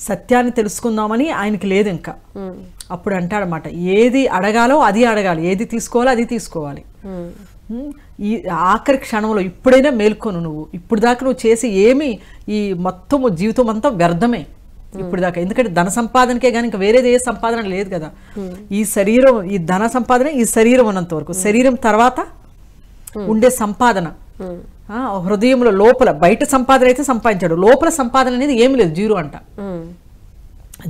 సత్యాన్ని తెలుసుకుందామని ఆయనకి లేదు ఇంకా. అప్పుడు అంటాడనమాట, ఏది అడగాలో అది అడగాలి, ఏది తీసుకోవాలో అది తీసుకోవాలి. ఈ ఆఖరి క్షణంలో ఇప్పుడైనా మేల్కొను, నువ్వు ఇప్పుడు దాకా నువ్వు చేసి ఏమి ఈ మొత్తం జీవితం అంతా వ్యర్థమే ఇప్పుడు దాకా. ఎందుకంటే ధన సంపాదనకే కానీ ఇంకా వేరేది ఏ సంపాదన లేదు కదా. ఈ శరీరం, ఈ ధన సంపాదన ఈ శరీరం ఉన్నంత వరకు, శరీరం తర్వాత ఉండే సంపాదన హృదయంలో లోపల, బయట సంపాదన అయితే సంపాదించాడు, లోపల సంపాదన అనేది ఏమి లేదు, జీరో అంట.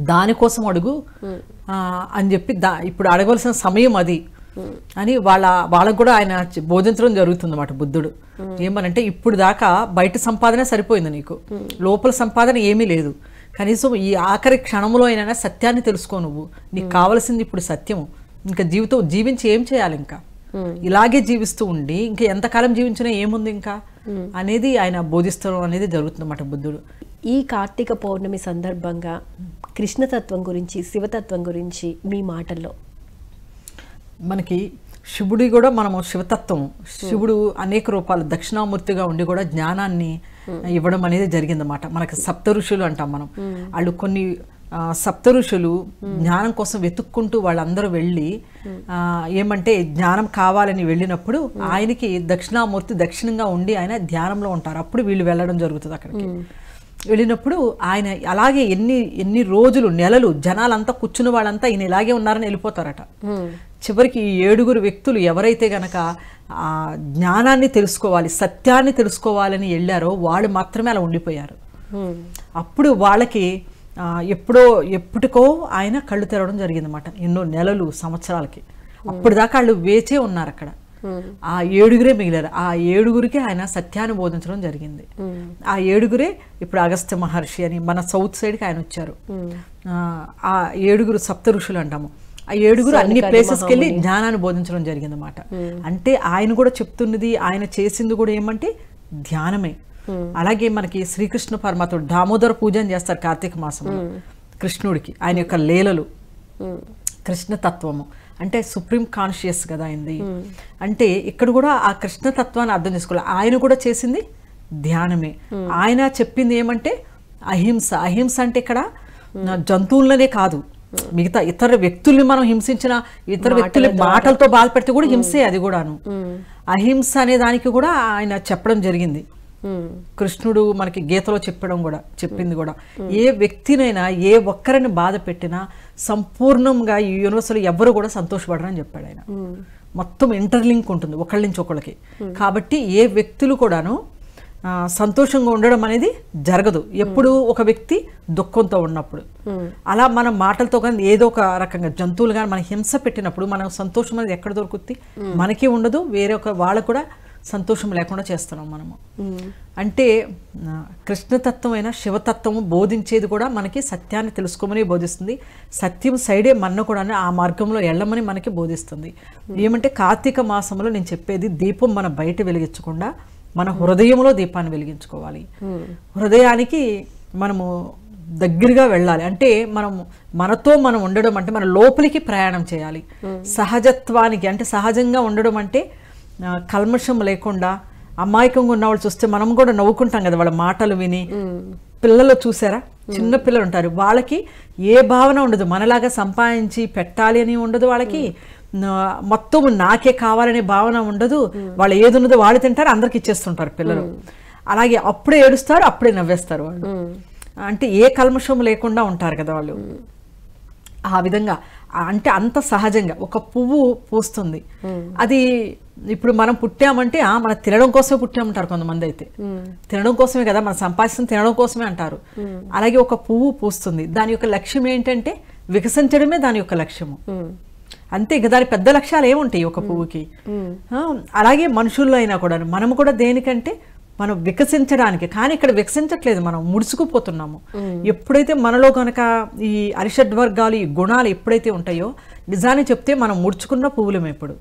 దానికోసం అడుగు అని చెప్పి ఇప్పుడు అడగవలసిన సమయం అది అని వాళ్ళకు కూడా ఆయన బోధించడం జరుగుతుంది అన్నమాట బుద్ధుడు. ఏమనంటే ఇప్పుడు దాకా బయట సంపాదన సరిపోయింది నీకు, లోపల సంపాదన ఏమీ లేదు, కనీసం ఈ ఆఖరి క్షణంలో అయినా సత్యాన్ని తెలుసుకో, నువ్వు నీకు కావలసింది ఇప్పుడు సత్యము. ఇంకా జీవితం జీవించి ఏం చేయాలి, ఇంకా ఇలాగే జీవిస్తూ ఉండి ఇంకా ఎంతకాలం జీవించినా ఏముంది ఇంకా అనేది ఆయన బోధిస్తడం అనేది జరుగుతుంది అన్నమాట బుద్ధుడు. ఈ కార్తీక పౌర్ణమి సందర్భంగా కృష్ణతత్వం గురించి, శివతత్వం గురించి మీ మాటల్లో. మనకి శివుడి కూడా మనము శివతత్వం, శివుడు అనేక రూపాలు దక్షిణామూర్తిగా ఉండి కూడా జ్ఞానాన్ని ఇవ్వడం అనేది జరిగిందన్నమాట. మనకి సప్త ఋషులు అంటాం మనం, వాళ్ళు కొన్ని సప్త ఋషులు జ్ఞానం కోసం వెతుక్కుంటూ వాళ్ళందరూ వెళ్ళి ఏమంటే జ్ఞానం కావాలని వెళ్ళినప్పుడు ఆయనకి దక్షిణామూర్తి దక్షిణంగా ఉండి ఆయన ధ్యానంలో ఉంటారు. అప్పుడు వీళ్ళు వెళ్ళడం జరుగుతుంది. అక్కడికి వెళ్ళినప్పుడు ఆయన అలాగే ఎన్ని రోజులు నెలలు జనాలంతా కూర్చున్న వాళ్ళంతా ఈయన ఇలాగే ఉన్నారని వెళ్ళిపోతారట. చివరికి ఈ 7 వ్యక్తులు ఎవరైతే గనక ఆ జ్ఞానాన్ని తెలుసుకోవాలి, సత్యాన్ని తెలుసుకోవాలని వెళ్ళారో వాళ్ళు మాత్రమే అలా ఉండిపోయారు. అప్పుడు వాళ్ళకి ఎప్పటికో ఆయన కళ్ళు తెరవడం జరిగిందన్నమాట, ఎన్నో నెలలు సంవత్సరాలకి. అప్పుడు దాకా వాళ్ళు వేచే ఉన్నారు అక్కడ. ఆ 7 మిగిలారు. ఆ 7 ఆయన సత్యాన్ని బోధించడం జరిగింది. ఆ 7 ఇప్పుడు అగస్త్య మహర్షి అని మన సౌత్ సైడ్కి ఆయన వచ్చారు. ఆ 7 సప్త ఋషులు అంటాము. ఆ 7 అన్ని ప్లేసెస్కి వెళ్ళి జ్ఞానాన్ని బోధించడం జరిగింది అన్నమాట. అంటే ఆయన కూడా చెప్తున్నది, ఆయన చేసింది కూడా ఏమంటే ధ్యానమే. అలాగే మనకి శ్రీకృష్ణ పరమాత్ముడు దామోదర పూజను చేస్తారు కార్తీక మాసంలో కృష్ణుడికి. ఆయన యొక్క లీలలు, కృష్ణతత్వము అంటే సుప్రీం కాన్షియస్ కదా అయింది. అంటే ఇక్కడ కూడా ఆ కృష్ణతత్వాన్ని అర్థం చేసుకోవాలి. ఆయన కూడా చేసింది ధ్యానమే. ఆయన చెప్పింది ఏమంటే అహింస. అహింస అంటే ఇక్కడ జంతువులనే కాదు, మిగతా ఇతర వ్యక్తుల్ని మనం హింసించిన, ఇతర వ్యక్తుల మాటలతో బాధపెడితే కూడా హింసే అది కూడాను. అహింస అనే దానికి కూడా ఆయన చెప్పడం జరిగింది. కృష్ణుడు మనకి గీతలో చెప్పింది కూడా ఏ వ్యక్తినైనా ఏ ఒక్కరిని బాధ పెట్టినా సంపూర్ణంగా ఈ యూనివర్స్లో ఎవ్వరు కూడా సంతోషపడరని చెప్పాడు ఆయన. మొత్తం ఇంటర్లింక్ ఉంటుంది ఒకళ్ళ నుంచి ఒకళ్ళకి. కాబట్టి ఏ వ్యక్తులు కూడాను సంతోషంగా ఉండడం అనేది జరగదు ఎప్పుడు ఒక వ్యక్తి దుఃఖంతో ఉన్నప్పుడు. అలా మన మాటలతో కానీ ఏదో ఒక రకంగా జంతువులు కానీ మన హింస పెట్టినప్పుడు మనం సంతోషం అనేది ఎక్కడ దొరుకుద్ది? మనకి ఉండదు, వేరే ఒక వాళ్ళకు కూడా సంతోషం లేకుండా చేస్తున్నాం మనము. అంటే కృష్ణతత్వమైన శివతత్వము బోధించేది కూడా మనకి సత్యాన్ని తెలుసుకోమని బోధిస్తుంది. సత్యం సైడే మన కూడా ఆ మార్గంలో వెళ్ళమని మనకి బోధిస్తుంది. ఏమంటే కార్తీక మాసంలో నేను చెప్పేది దీపం మన బయట వెలిగించకుండా మన హృదయంలో దీపాన్ని వెలిగించుకోవాలి. హృదయానికి మనము దగ్గరగా వెళ్ళాలి. అంటే మనతో మనం ఉండడం అంటే మన లోపలికి ప్రయాణం చేయాలి. సహజత్వానికి అంటే సహజంగా ఉండడం అంటే కల్మషం లేకుండా అమాయకంగా ఉన్నవాళ్ళు చూస్తే మనం కూడా నవ్వుకుంటాం కదా వాళ్ళ మాటలు విని. పిల్లలు చూసారా, చిన్న పిల్లలు ఉంటారు, వాళ్ళకి ఏ భావన ఉండదు, మనలాగా సంపాదించి పెట్టాలి అని ఉండదు, వాళ్ళకి మొత్తం నాకే కావాలనే భావన ఉండదు. వాళ్ళు ఏది ఉన్నదో వాళ్ళు తింటారు, అందరికి ఇచ్చేస్తుంటారు పిల్లలు. అలాగే అప్పుడే ఏడుస్తారు, అప్పుడే నవ్వేస్తారు వాళ్ళు. అంటే ఏ కల్మషం లేకుండా ఉంటారు కదా వాళ్ళు. ఆ విధంగా అంటే అంత సహజంగా ఒక పువ్వు పూస్తుంది. అది ఇప్పుడు మనం పుట్టామంటే మనం తినడం కోసమే పుట్టామంటారు కొంతమంది. అయితే తినడం కోసమే కదా మనం సంపాదిస్తుంది, తినడం కోసమే అంటారు. అలాగే ఒక పువ్వు పూస్తుంది, దాని యొక్క లక్ష్యం ఏంటంటే వికసించడమే దాని యొక్క లక్ష్యము. అంతే ఇక దాని పెద్ద లక్ష్యాలు ఏముంటాయి ఒక పువ్వుకి. అలాగే మనుషుల్లో అయినా కూడా మనము కూడా దేనికంటే మనం వికసించడానికి. కానీ ఇక్కడ వికసించట్లేదు, మనం ముడుచుకుపోతున్నాము. ఎప్పుడైతే మనలో కనుక ఈ అరిషడ్వర్గాలు, ఈ గుణాలు ఎప్పుడైతే ఉంటాయో నిజాన్ని చెప్తే మనం ముడుచుకున్న పువ్వులమే. ఇప్పుడు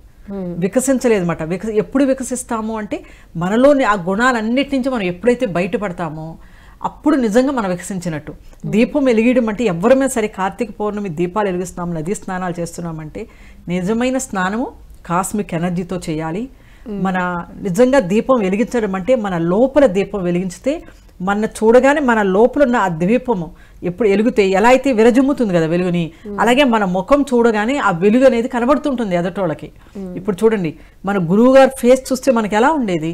వికసించలేదు అన్నమాట. ఎప్పుడు వికసిస్తాము అంటే మనలోని ఆ గుణాలన్నిటి నుంచి మనం ఎప్పుడైతే బయటపడతామో అప్పుడు నిజంగా మనం వికసించినట్టు. దీపం వెలిగడం అంటే ఎవరమే సరే కార్తీక పౌర్ణమి దీపాలు వెలిగిస్తున్నాము, నదీ స్నానాలు చేస్తున్నామంటే నిజమైన స్నానము కాస్మిక్ ఎనర్జీతో చేయాలి. మన నిజంగా దీపం వెలిగించడం అంటే మన లోపల దీపం వెలిగించితే మన చూడగానే మన లోపల ఉన్న ఆ దీపము ఎప్పుడు వెలుగుతే ఎలా అయితే విరజిమ్ముతుంది కదా వెలుగుని, అలాగే మన ముఖం చూడగానే ఆ వెలుగు అనేది కనబడుతుంటుంది ఎదటోళ్ళకి. ఇప్పుడు చూడండి మన గురువు గారి ఫేస్ చూస్తే మనకి ఎలా ఉండేది,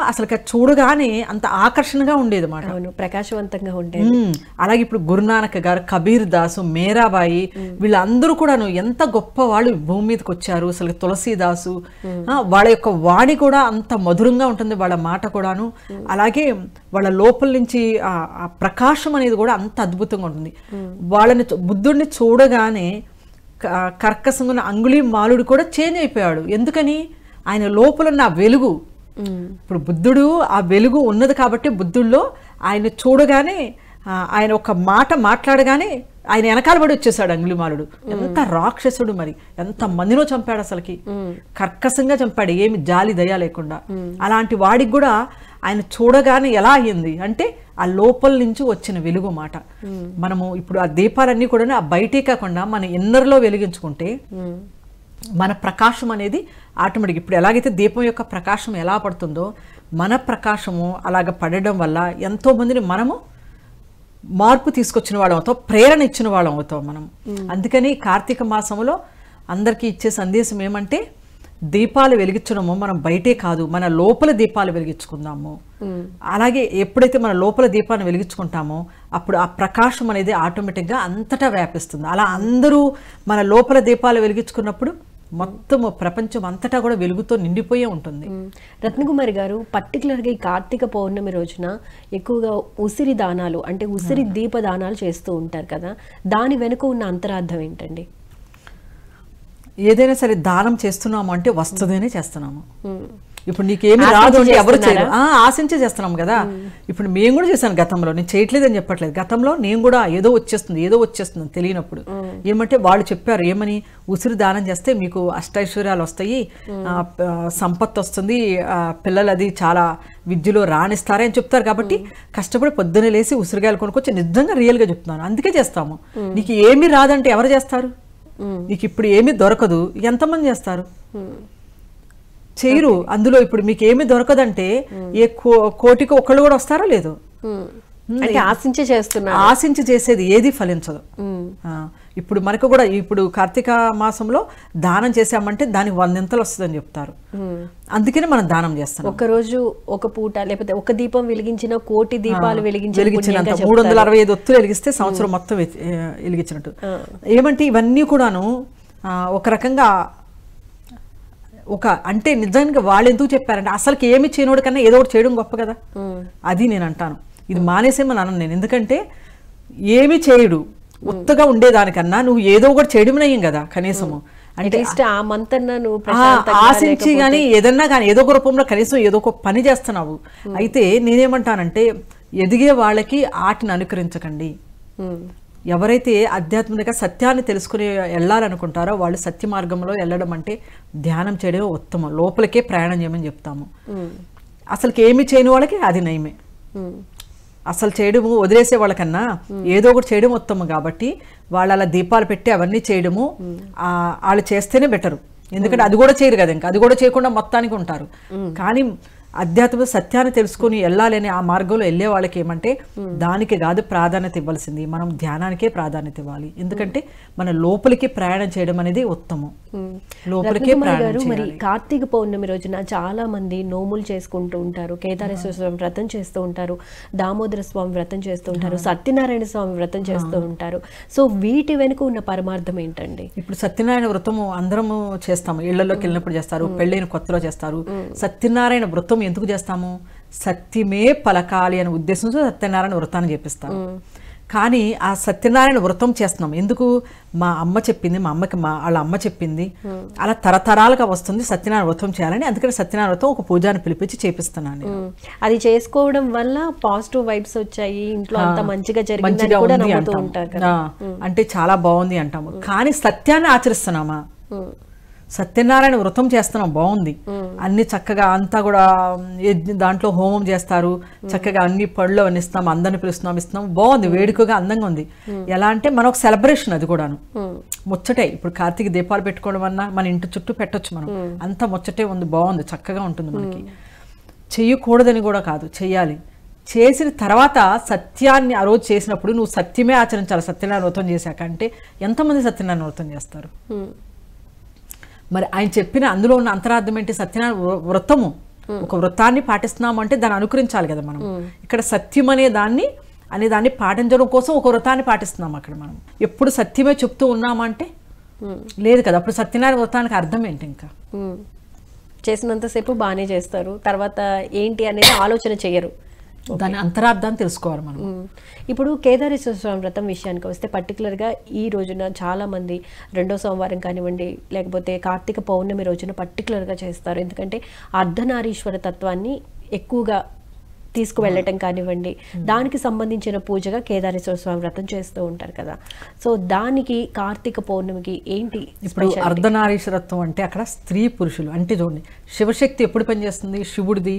అసలు చూడగానే అంత ఆకర్షణగా ఉండేది మాట, ప్రకాశవంతంగా ఉండేది. అలాగే ఇప్పుడు గురునానక్ గారు, కబీర్ దాసు, మేరాబాయి వీళ్ళందరూ కూడాను ఎంత గొప్ప వాళ్ళు భూమి మీదకి వచ్చారు. అసలు తులసీదాసు వాళ్ళ యొక్క వాణి కూడా అంత మధురంగా ఉంటుంది, వాళ్ళ మాట కూడాను. అలాగే వాళ్ళ లోపల నుంచి ఆ ప్రకాశం అనేది కూడా అంత అద్భుతంగా ఉంటుంది. వాళ్ళని బుద్ధుడిని చూడగానే కర్కశంగా ఉన్న అంగుళీ మాలుడు కూడా చేంజ్ అయిపోయాడు. ఎందుకని? ఆయన లోపల ఉన్న వెలుగు. ఇప్పుడు బుద్ధుడు ఆ వెలుగు ఉన్నది కాబట్టి బుద్ధుల్లో ఆయన చూడగానే ఆయన ఒక మాట మాట్లాడగానే ఆయన వెనకాల పడి వచ్చేసాడు అంగుళీమాలుడు. ఎంత రాక్షసుడు, మరి ఎంత మందినో చంపాడు, అసలుకి కర్కశంగా చంపాడు, ఏమి జాలి దయ లేకుండా. అలాంటి వాడికి కూడా ఆయన చూడగానే ఎలా అయ్యింది అంటే ఆ లోపల నుంచి వచ్చిన వెలుగు మాట. మనము ఇప్పుడు ఆ దీపాలన్నీ కూడా ఆ బయటే కాకుండా మన ఇన్నర్లో వెలిగించుకుంటే మన ప్రకాశం అనేది ఆటోమేటిక్ ఇప్పుడు ఎలాగైతే దీపం యొక్క ప్రకాశం ఎలా పడుతుందో మన ప్రకాశము అలాగ పడడం వల్ల ఎంతో మందిని మనము మార్పు తీసుకొచ్చిన వాళ్ళం అవుతాం, ప్రేరణ ఇచ్చిన వాళ్ళం అవుతాం మనం. అందుకని కార్తీక మాసంలో అందరికీ ఇచ్చే సందేశం ఏమంటే దీపాలు వెలిగించడము మనం బయటే కాదు, మన లోపల దీపాలు వెలిగించుకుందాము. అలాగే ఎప్పుడైతే మన లోపల దీపాన్ని వెలిగించుకుంటామో అప్పుడు ఆ ప్రకాశం అనేది ఆటోమేటిక్గా అంతటా వ్యాపిస్తుంది. అలా అందరూ మన లోపల దీపాలు వెలిగించుకున్నప్పుడు మొత్తము ప్రపంచం అంతటా కూడా వెలుగుతో నిండిపోయే ఉంటుంది. రత్నకుమారి గారు, పర్టికులర్గా ఈ కార్తీక పౌర్ణమి రోజున ఎక్కువగా ఉసిరి దానాలు అంటే ఉసిరి దీప దానాలు చేస్తూ ఉంటారు కదా, దాని వెనుక ఉన్న అంతరార్థం ఏంటండి? ఏదైనా సరే దానం చేస్తున్నాము అంటే వస్తుందనే చేస్తున్నాము. ఇప్పుడు నీకేమి రాదు అంటే ఎవరు చేయరు, ఆశించే చేస్తున్నాం కదా. ఇప్పుడు మేము కూడా చేశాను గతంలో, నేను చేయట్లేదని చెప్పట్లేదు. గతంలో నేను కూడా ఏదో వచ్చేస్తుంది తెలియనప్పుడు ఏమంటే వాళ్ళు చెప్పారు, ఏమని, ఉసిరి దానం చేస్తే మీకు అష్టైశ్వర్యాలు వస్తాయి, సంపత్తు వస్తుంది, పిల్లలు అది చాలా విద్యలో రాణిస్తారే అని చెప్తారు. కాబట్టి కష్టపడి పొద్దున్నే లేసి ఉసిరికాయలు కొనుక్కొచ్చి నిజంగా రియల్గా చెప్తున్నాను, అందుకే చేస్తాము. నీకు ఏమి రాదంటే ఎవరు చేస్తారు? నీకు ఇప్పుడు ఏమీ దొరకదు, ఎంతమంది చేస్తారు? చేయరు. అందులో ఇప్పుడు మీకు ఏమి దొరకదంటే ఏ కోటికి ఒకళ్ళు కూడా వస్తారో లేదు. ఆశించి చేసేది ఏది ఫలించదు. ఇప్పుడు మనకు కూడా ఇప్పుడు కార్తీక మాసంలో దానం చేసామంటే దానికి 100 వస్తుందని చెప్తారు. అందుకనే మనం దానం చేస్తాం. ఒక రోజు ఒక పూట లేకపోతే ఒక దీపం వెలిగించిన కోటి దీపాలు వెలిగించినంత 365 ఒత్తులు వెలిగిస్తే సంవత్సరం మొత్తం వెలిగించినట్టు. ఏమంటే ఇవన్నీ కూడాను ఒక రకంగా ఒక అంటే నిజంగా వాళ్ళు ఎందుకు చెప్పారంటే అసలుకి ఏమి చేయనోడు కన్నా ఏదో ఒకటి చేయడం గొప్ప కదా, అది నేను అంటాను. ఇది మానేసేమని అనను నేను, ఎందుకంటే ఏమి చేయడు ఉత్తగా ఉండేదానికన్నా నువ్వు ఏదో ఒకటి చేయడం నయ్యం కదా కనీసము. అంటే ఆశించి కానీ ఏదన్నా కానీ ఏదో ఒక రూపంలో కనీసం ఏదో ఒక పని చేస్తున్నావు. అయితే నేనేమంటానంటే ఎదిగే వాళ్ళకి ఆటని అనుకరించకండి. ఎవరైతే ఆధ్యాత్మిక సత్యాన్ని తెలుసుకుని వెళ్ళాలనుకుంటారో వాళ్ళు సత్య మార్గంలో వెళ్ళడం అంటే ధ్యానం చేయడమే ఉత్తమం, లోపలికే ప్రయాణం చేయమని చెప్తాము. అసలుకి ఏమి చేయని వాళ్ళకి అది నయమే. అసలు చేయడము వదిలేసే వాళ్ళకన్నా ఏదో ఒకటి చేయడం ఉత్తమం. కాబట్టి వాళ్ళు అలా దీపాలు పెట్టి అవన్నీ చేయడము వాళ్ళు చేస్తేనే బెటరు. ఎందుకంటే అది కూడా చేయరు కదా, ఇంకా అది కూడా చేయకుండా మొత్తానికి ఉంటారు. కానీ ఆధ్యాత్మిక సత్యాన్ని తెలుసుకుని వెళ్ళాలని ఆ మార్గంలో వెళ్ళే వాళ్ళకి ఏమంటే దానికి కాదు ప్రాధాన్యత ఇవ్వాల్సింది, మనం ధ్యానానికే ప్రాధాన్యత ఇవ్వాలి. ఎందుకంటే మన లోపలికి ప్రయాణం చేయడం అనేది ఉత్తమం. లోపలికే ప్రయాణం. మరి కార్తీక పౌర్ణమి రోజున చాలా మంది నోములు చేసుకుంటూ ఉంటారు, కేదారేశ్వర స్వామి వ్రతం చేస్తూ ఉంటారు, దామోదర స్వామి వ్రతం చేస్తూ ఉంటారు, సత్యనారాయణ స్వామి వ్రతం చేస్తూ ఉంటారు. సో వీటి వెనుక ఉన్న పరమార్థం ఏంటండి? ఇప్పుడు సత్యనారాయణ వ్రతము అందరము చేస్తాము, ఇళ్లలోకి వెళ్ళినప్పుడు చేస్తారు, పెళ్ళైన కొత్తలో చేస్తారు. సత్యనారాయణ వ్రతం ఎందుకు చేస్తాము? సత్యమే పలకాలి అనే ఉద్దేశంతో సత్యనారాయణ వ్రతాన్ని చేపిస్తాము. కానీ ఆ సత్యనారాయణ వ్రతం చేస్తున్నాం ఎందుకు? మా అమ్మ చెప్పింది, మా అమ్మకి వాళ్ళ అమ్మ చెప్పింది, అలా తరతరాలుగా వస్తుంది సత్యనారాయణ వ్రతం చేయాలని. అందుకని సత్యనారాయణ వ్రతం ఒక పూజాన్ని పిలిపించి చేపిస్తున్నాను. అది చేసుకోవడం వల్ల పాజిటివ్ వైబ్స్ వచ్చాయి, ఇంట్లో అంతా మంచిగా జరిగిందని కూడా నమ్ముతూ ఉంటారు కదా. అంటే చాలా బాగుంది అంటాము. కానీ సత్యాన్ని ఆచరిస్తున్నామా? సత్యనారాయణ వ్రతం చేస్తున్నాం, బాగుంది, అన్ని చక్కగా అంతా కూడా దాంట్లో హోమం చేస్తారు, చక్కగా అన్ని పళ్ళు అన్ని ఇస్తాం, అందరిని పిలుస్తున్నాం, ఇస్తున్నాం, బాగుంది, వేడుకగా అందంగా ఉంది. ఎలా అంటే మన ఒక సెలబ్రేషన్ అది కూడాను ముచ్చటే. ఇప్పుడు కార్తీక దీపాలు పెట్టుకోవడం అన్నా మన ఇంటి చుట్టూ పెట్టొచ్చు మనం, అంత ముచ్చటే ఉంది, బాగుంది, చక్కగా ఉంటుంది. మనకి చెయ్యకూడదని కూడా కాదు, చెయ్యాలి. చేసిన తర్వాత సత్యాన్ని ఆ రోజు చేసినప్పుడు నువ్వు సత్యమే ఆచరించాలి. సత్యనారాయణ వ్రతం చేశాక అంటే ఎంతమంది సత్యనారాయణ వ్రతం చేస్తారు? మరి ఆయన చెప్పిన అందులో ఉన్న అంతరార్థం ఏంటి? సత్యనారాయణ వ్రతము ఒక వ్రతాన్ని పాటిస్తున్నాము అంటే దాన్ని అనుకరించాలి కదా మనం. ఇక్కడ సత్యం అనే దాన్ని పాటించడం కోసం ఒక వ్రతాన్ని పాటిస్తున్నాం. అక్కడ మనం ఎప్పుడు సత్యమే చెప్తూ ఉన్నామంటే లేదు కదా. అప్పుడు సత్యనారాయణ వ్రతానికి అర్థం ఏంటి? ఇంకా చేసినంతసేపు బాగానే చేస్తారు, తర్వాత ఏంటి అనేది ఆలోచన చేయరు. దాని అంతరార్థాన్ని తెలుసుకోవాలి మనం. ఇప్పుడు కేదారేశ్వర స్వామి వ్రతం విషయానికి వస్తే పర్టికులర్గా ఈ రోజున చాలామంది రెండో సోమవారం కానివ్వండి, లేకపోతే కార్తీక పౌర్ణమి రోజున పర్టికులర్గా చేస్తారు. ఎందుకంటే అర్ధనారీశ్వర తత్వాన్ని ఎక్కువగా తీసుకువెళ్ళటం కానివ్వండి, దానికి సంబంధించిన పూజగా కేదారేశ్వర స్వామి వ్రతం చేస్తూ ఉంటారు కదా. సో దానికి కార్తీక పౌర్ణమికి ఏంటి? ఇప్పుడు అర్ధనారీశ్వరత్వం అంటే అక్కడ స్త్రీ పురుషులు అంటే చూడండి, శివశక్తి ఎప్పుడు పనిచేస్తుంది? శివుడిది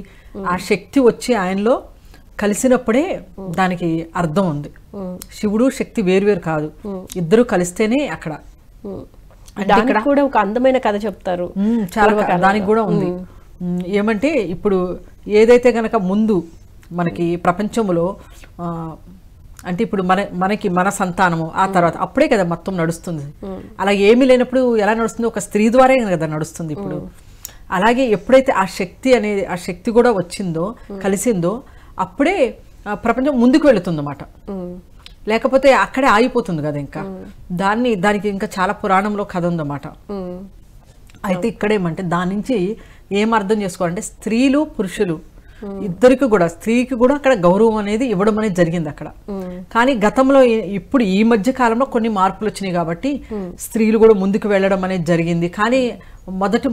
ఆ శక్తి వచ్చి ఆయనలో కలిసినప్పుడే దానికి అర్థం ఉంది. శివుడు శక్తి వేరువేరు కాదు, ఇద్దరు కలిస్తేనే అక్కడ. దానికి కూడా ఒక అందమైన కథ చెప్తారు, చాలా దానికి కూడా ఉంది. ఏమంటే ఇప్పుడు ఏదైతే గనక ముందు మనకి ప్రపంచంలో అంటే ఇప్పుడు మనకి మన సంతానము ఆ తర్వాత అప్పుడే కదా మొత్తం నడుస్తుంది. అలా ఏమీ లేనప్పుడు ఎలా నడుస్తుంది? ఒక స్త్రీ ద్వారా కదా నడుస్తుంది. ఇప్పుడు అలాగే ఎప్పుడైతే ఆ శక్తి కూడా వచ్చిందో, కలిసిందో, అప్పుడే ప్రపంచం ముందుకు వెళుతుంది అన్నమాట. లేకపోతే అక్కడే ఆగిపోతుంది కదా. ఇంకా దానికి ఇంకా చాలా పురాణంలో కథ ఉందన్నమాట. అయితే ఇక్కడేమంటే దాని నుంచి ఏం అర్థం చేసుకోవాలంటే స్త్రీలు పురుషులు ఇద్దరికి కూడా, స్త్రీకి కూడా అక్కడ గౌరవం అనేది ఇవ్వడం అనేది జరిగింది అక్కడ. కానీ గతంలో ఇప్పుడు ఈ మధ్య కాలంలో కొన్ని మార్పులు వచ్చినాయి కాబట్టి స్త్రీలు కూడా ముందుకు వెళ్ళడం అనేది జరిగింది. కానీ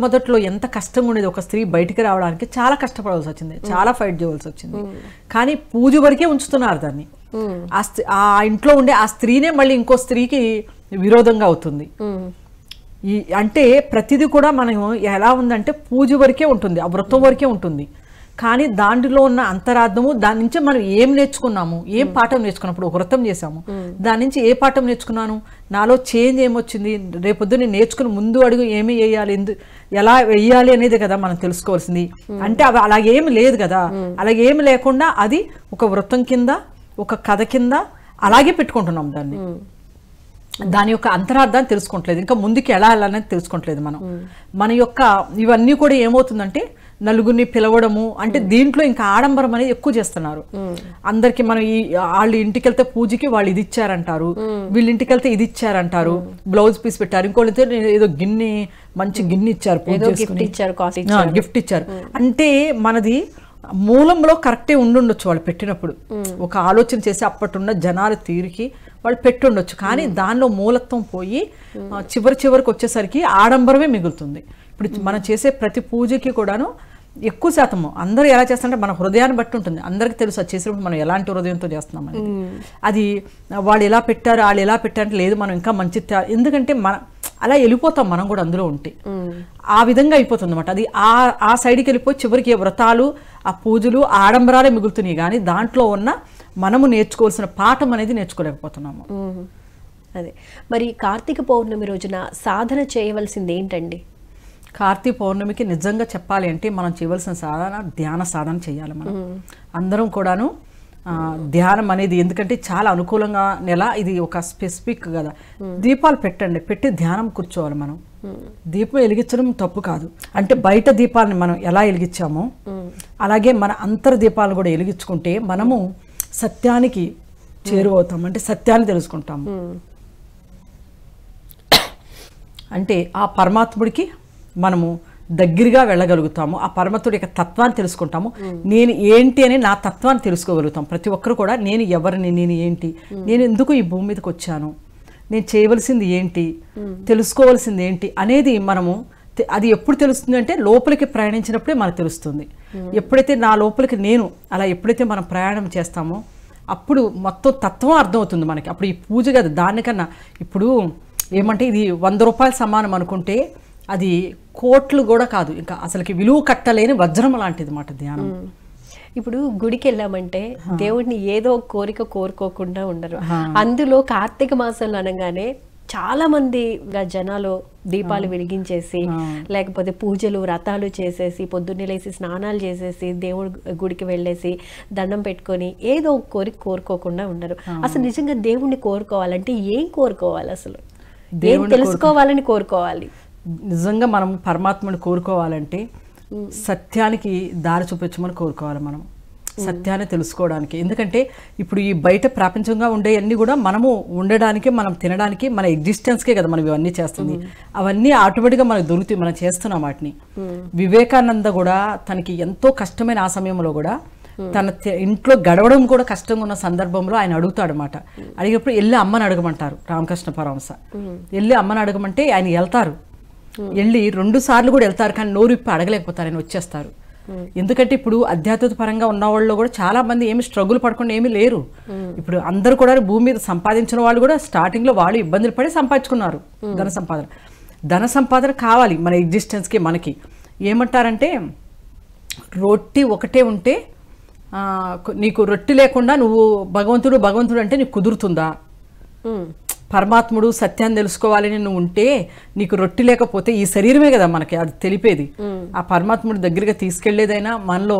మొదట్లో ఎంత కష్టంగా ఉండేది, ఒక స్త్రీ బయటికి రావడానికి చాలా కష్టపడాల్సి వచ్చింది, చాలా ఫైట్ చేయవలసి వచ్చింది. కానీ పూజ వరకే ఉంచుతున్నారు దాన్ని. ఆ ఇంట్లో ఉండే ఆ స్త్రీనే మళ్ళీ ఇంకో స్త్రీకి విరోధంగా అవుతుంది. అంటే ప్రతిదీ కూడా మనం ఎలా ఉందంటే పూజ వరకే ఉంటుంది, ఆ వ్రతం వరకే ఉంటుంది. కానీ దాంట్లో ఉన్న అంతరార్థము, దాని నుంచి మనం ఏం నేర్చుకున్నాము, ఏం పాఠం నేర్చుకున్నప్పుడు ఒక వ్రతం చేసాము, దాని నుంచి ఏ పాఠం నేర్చుకున్నాను, నాలో చేంజ్ ఏమొచ్చింది, రేపొద్దు నేను నేర్చుకుని ముందు అడుగు ఏమి వేయాలి, ఎలా వేయాలి అనేది కదా మనం తెలుసుకోవాల్సింది. అంటే అవి అలాగేమి లేదు కదా. అలాగేమి లేకుండా అది ఒక వ్రతం కింద, ఒక కథ కింద అలాగే పెట్టుకుంటున్నాం దాన్ని. దాని యొక్క అంతరార్థాన్ని తెలుసుకోవట్లేదు, ఇంకా ముందుకు ఎలా వెళ్ళాలని తెలుసుకోవట్లేదు మనం. మన యొక్క ఇవన్నీ కూడా ఏమవుతుందంటే నలుగురిని పిలవడము అంటే దీంట్లో ఇంకా ఆడంబరం అనేది ఎక్కువ చేస్తున్నారు. అందరికి మనం వాళ్ళు ఇంటికి వెళ్తే పూజకి వాళ్ళు ఇది ఇచ్చారంటారు, వీళ్ళ ఇంటికి వెళ్తే ఇది ఇచ్చారంటారు, బ్లౌజ్ పీస్ పెట్టారు, ఇంకోళ్ళైతే ఏదో గిన్నె మంచి గిన్నె ఇచ్చారు, గిఫ్ట్ ఇచ్చారు. అంటే మనది మూలంలో కరెక్టే ఉండుండొచ్చు వాళ్ళు పెట్టినప్పుడు, ఒక ఆలోచన చేసి అప్పటిన్న జనాల తీరికి వాళ్ళు పెట్టుండొచ్చు. కానీ దానిలో మూలత్వం పోయి చివరికి వచ్చేసరికి ఆడంబరమే మిగులుతుంది. ఇప్పుడు మనం చేసే ప్రతి పూజకి కూడాను ఎక్కువ శాతము అందరూ ఎలా చేస్తారంటే మన హృదయాన్ని బట్టి ఉంటుంది. అందరికీ తెలుసు అది చేసినప్పుడు మనం ఎలాంటి హృదయంతో చేస్తున్నాం అనేది. అది వాళ్ళు ఎలా పెట్టారు వాళ్ళు ఎలా పెట్టారంటే లేదు మనం ఇంకా మంచి, ఎందుకంటే మన అలా వెళ్ళిపోతాం మనం కూడా అందులో ఉంటే ఆ విధంగా అయిపోతుంది అన్నమాట. అది ఆ సైడ్కి వెళ్ళిపోయి చివరికి వ్రతాలు ఆ పూజలు ఆడంబరాలే మిగులుతున్నాయి, కానీ దాంట్లో ఉన్న మనము నేర్చుకోవాల్సిన పాఠం అనేది నేర్చుకోలేకపోతున్నాము. అదే మరి కార్తీక పౌర్ణమి రోజున సాధన చేయవలసింది ఏంటండి? కార్తీక పౌర్ణమికి నిజంగా చెప్పాలి అంటే మనం చేయవలసిన సాధన ధ్యాన సాధన చేయాలి. మనం అందరం కూడాను ధ్యానం అనేది, ఎందుకంటే చాలా అనుకూలంగా నెల ఇది ఒక స్పెసిఫిక్ కదా. దీపాలు పెట్టండి, పెట్టి ధ్యానం కూర్చోవాలి. మనం దీపం వెలిగించడం తప్పు కాదు, అంటే బయట దీపాలను మనం ఎలా వెలిగించామో అలాగే మన అంతర్ దీపాలను కూడా వెలిగించుకుంటే మనము సత్యానికి చేరువవుతాం, అంటే సత్యాన్ని తెలుసుకుంటాము. అంటే ఆ పరమాత్ముడికి మనము దగ్గరగా వెళ్ళగలుగుతాము, ఆ పరమాత్ముడి యొక్క తత్వాన్ని తెలుసుకుంటాము. నేను ఏంటి అని నా తత్వాన్ని తెలుసుకోగలుగుతాం. ప్రతి ఒక్కరు కూడా నేను ఎవరిని, నేను ఏంటి, నేను ఎందుకు ఈ భూమి మీదకి వచ్చాను, నేను చేయవలసింది ఏంటి, తెలుసుకోవాల్సింది ఏంటి అనేది మనము అది ఎప్పుడు తెలుస్తుంది అంటే లోపలికి ప్రయాణించినప్పుడే మనకు తెలుస్తుంది. ఎప్పుడైతే నా లోపలికి నేను అలా ఎప్పుడైతే మనం ప్రయాణం చేస్తామో అప్పుడు మొత్తం తత్వం అర్థమవుతుంది మనకి. అప్పుడు ఈ పూజ కదా, దానికన్నా ఇప్పుడు ఏమంటే ఇది 100 రూపాయలు సమానం అనుకుంటే అది కోట్లు కూడా కాదు, ఇంకా అసలుకి విలువ కట్టలేని వజ్రం లాంటిది మాట ధ్యానం. ఇప్పుడు గుడికి వెళ్ళామంటే దేవుడిని ఏదో కోరిక కోరుకోకుండా ఉండరు. అందులో కార్తీక మాసంలో అనగానే చాలా మంది జనాలు దీపాలు వెలిగించేసి లేకపోతే పూజలు వ్రతాలు చేసేసి పొద్దున్నే లేసి స్నానాలు చేసేసి దేవుడి గుడికి వెళ్ళేసి దండం పెట్టుకొని ఏదో కోరిక కోరుకోకుండా ఉండరు. అసలు నిజంగా దేవుణ్ణి కోరుకోవాలంటే ఏం కోరుకోవాలి, అసలు ఏం తెలుసుకోవాలని కోరుకోవాలి? నిజంగా మనం పరమాత్మని కోరుకోవాలంటే సత్యానికి దారి చూపించమని కోరుకోవాలి. మనం సత్యాన్ని తెలుసుకోవడానికి, ఎందుకంటే ఇప్పుడు ఈ బయట ప్రపంచంగా ఉండే అన్ని కూడా మనము ఉండడానికి, మనం తినడానికి, మన ఎగ్జిస్టెన్స్కే కదా మనం ఇవన్నీ చేస్తుంది. అవన్నీ ఆటోమేటిక్గా మనకు దొరుకుతాయి, మనం చేస్తున్నాం వాటిని. వివేకానంద కూడా తనకి ఎంతో కష్టమైన ఆ సమయంలో కూడా తన ఇంట్లో గడవడం కూడా కష్టంగా ఉన్న సందర్భంలో ఆయన అడుగుతాడు అన్నమాట. అడిగినప్పుడు వెళ్ళి అమ్మని అడగమంటారు రామకృష్ణ పరమహంస. వెళ్ళి అమ్మని అడగమంటే ఆయన వెళ్తారు, వెళ్ళి 2 సార్లు కూడా వెళ్తారు, కానీ నోరు ఇప్పి అడగలేకపోతారు, ఆయన వచ్చేస్తారు. ఎందుకంటే ఇప్పుడు అధ్యాత్మిక పరంగా ఉన్న వాళ్ళు కూడా చాలా మంది ఏమి స్ట్రగుల్ పడకుండా ఏమీ లేరు. ఇప్పుడు అందరూ కూడా భూమి మీద సంపాదించిన వాళ్ళు కూడా స్టార్టింగ్ లో వాళ్ళు ఇబ్బందులు పడి సంపాదించుకున్నారు ధన సంపాదన కావాలి మన ఎగ్జిస్టెన్స్ కి. మనకి ఏమంటారంటే రొట్టి ఒకటే ఉంటే నీకు రొట్టి లేకుండా నువ్వు భగవంతుడు అంటే నీకు కుదురుతుందా? పరమాత్ముడు సత్యాన్ని తెలుసుకోవాలని నువ్వు ఉంటే నీకు రొట్టి లేకపోతే ఈ శరీరమే కదా మనకి అది తెలిపేది. ఆ పరమాత్ముడి దగ్గరగా తీసుకెళ్లేదైనా మనలో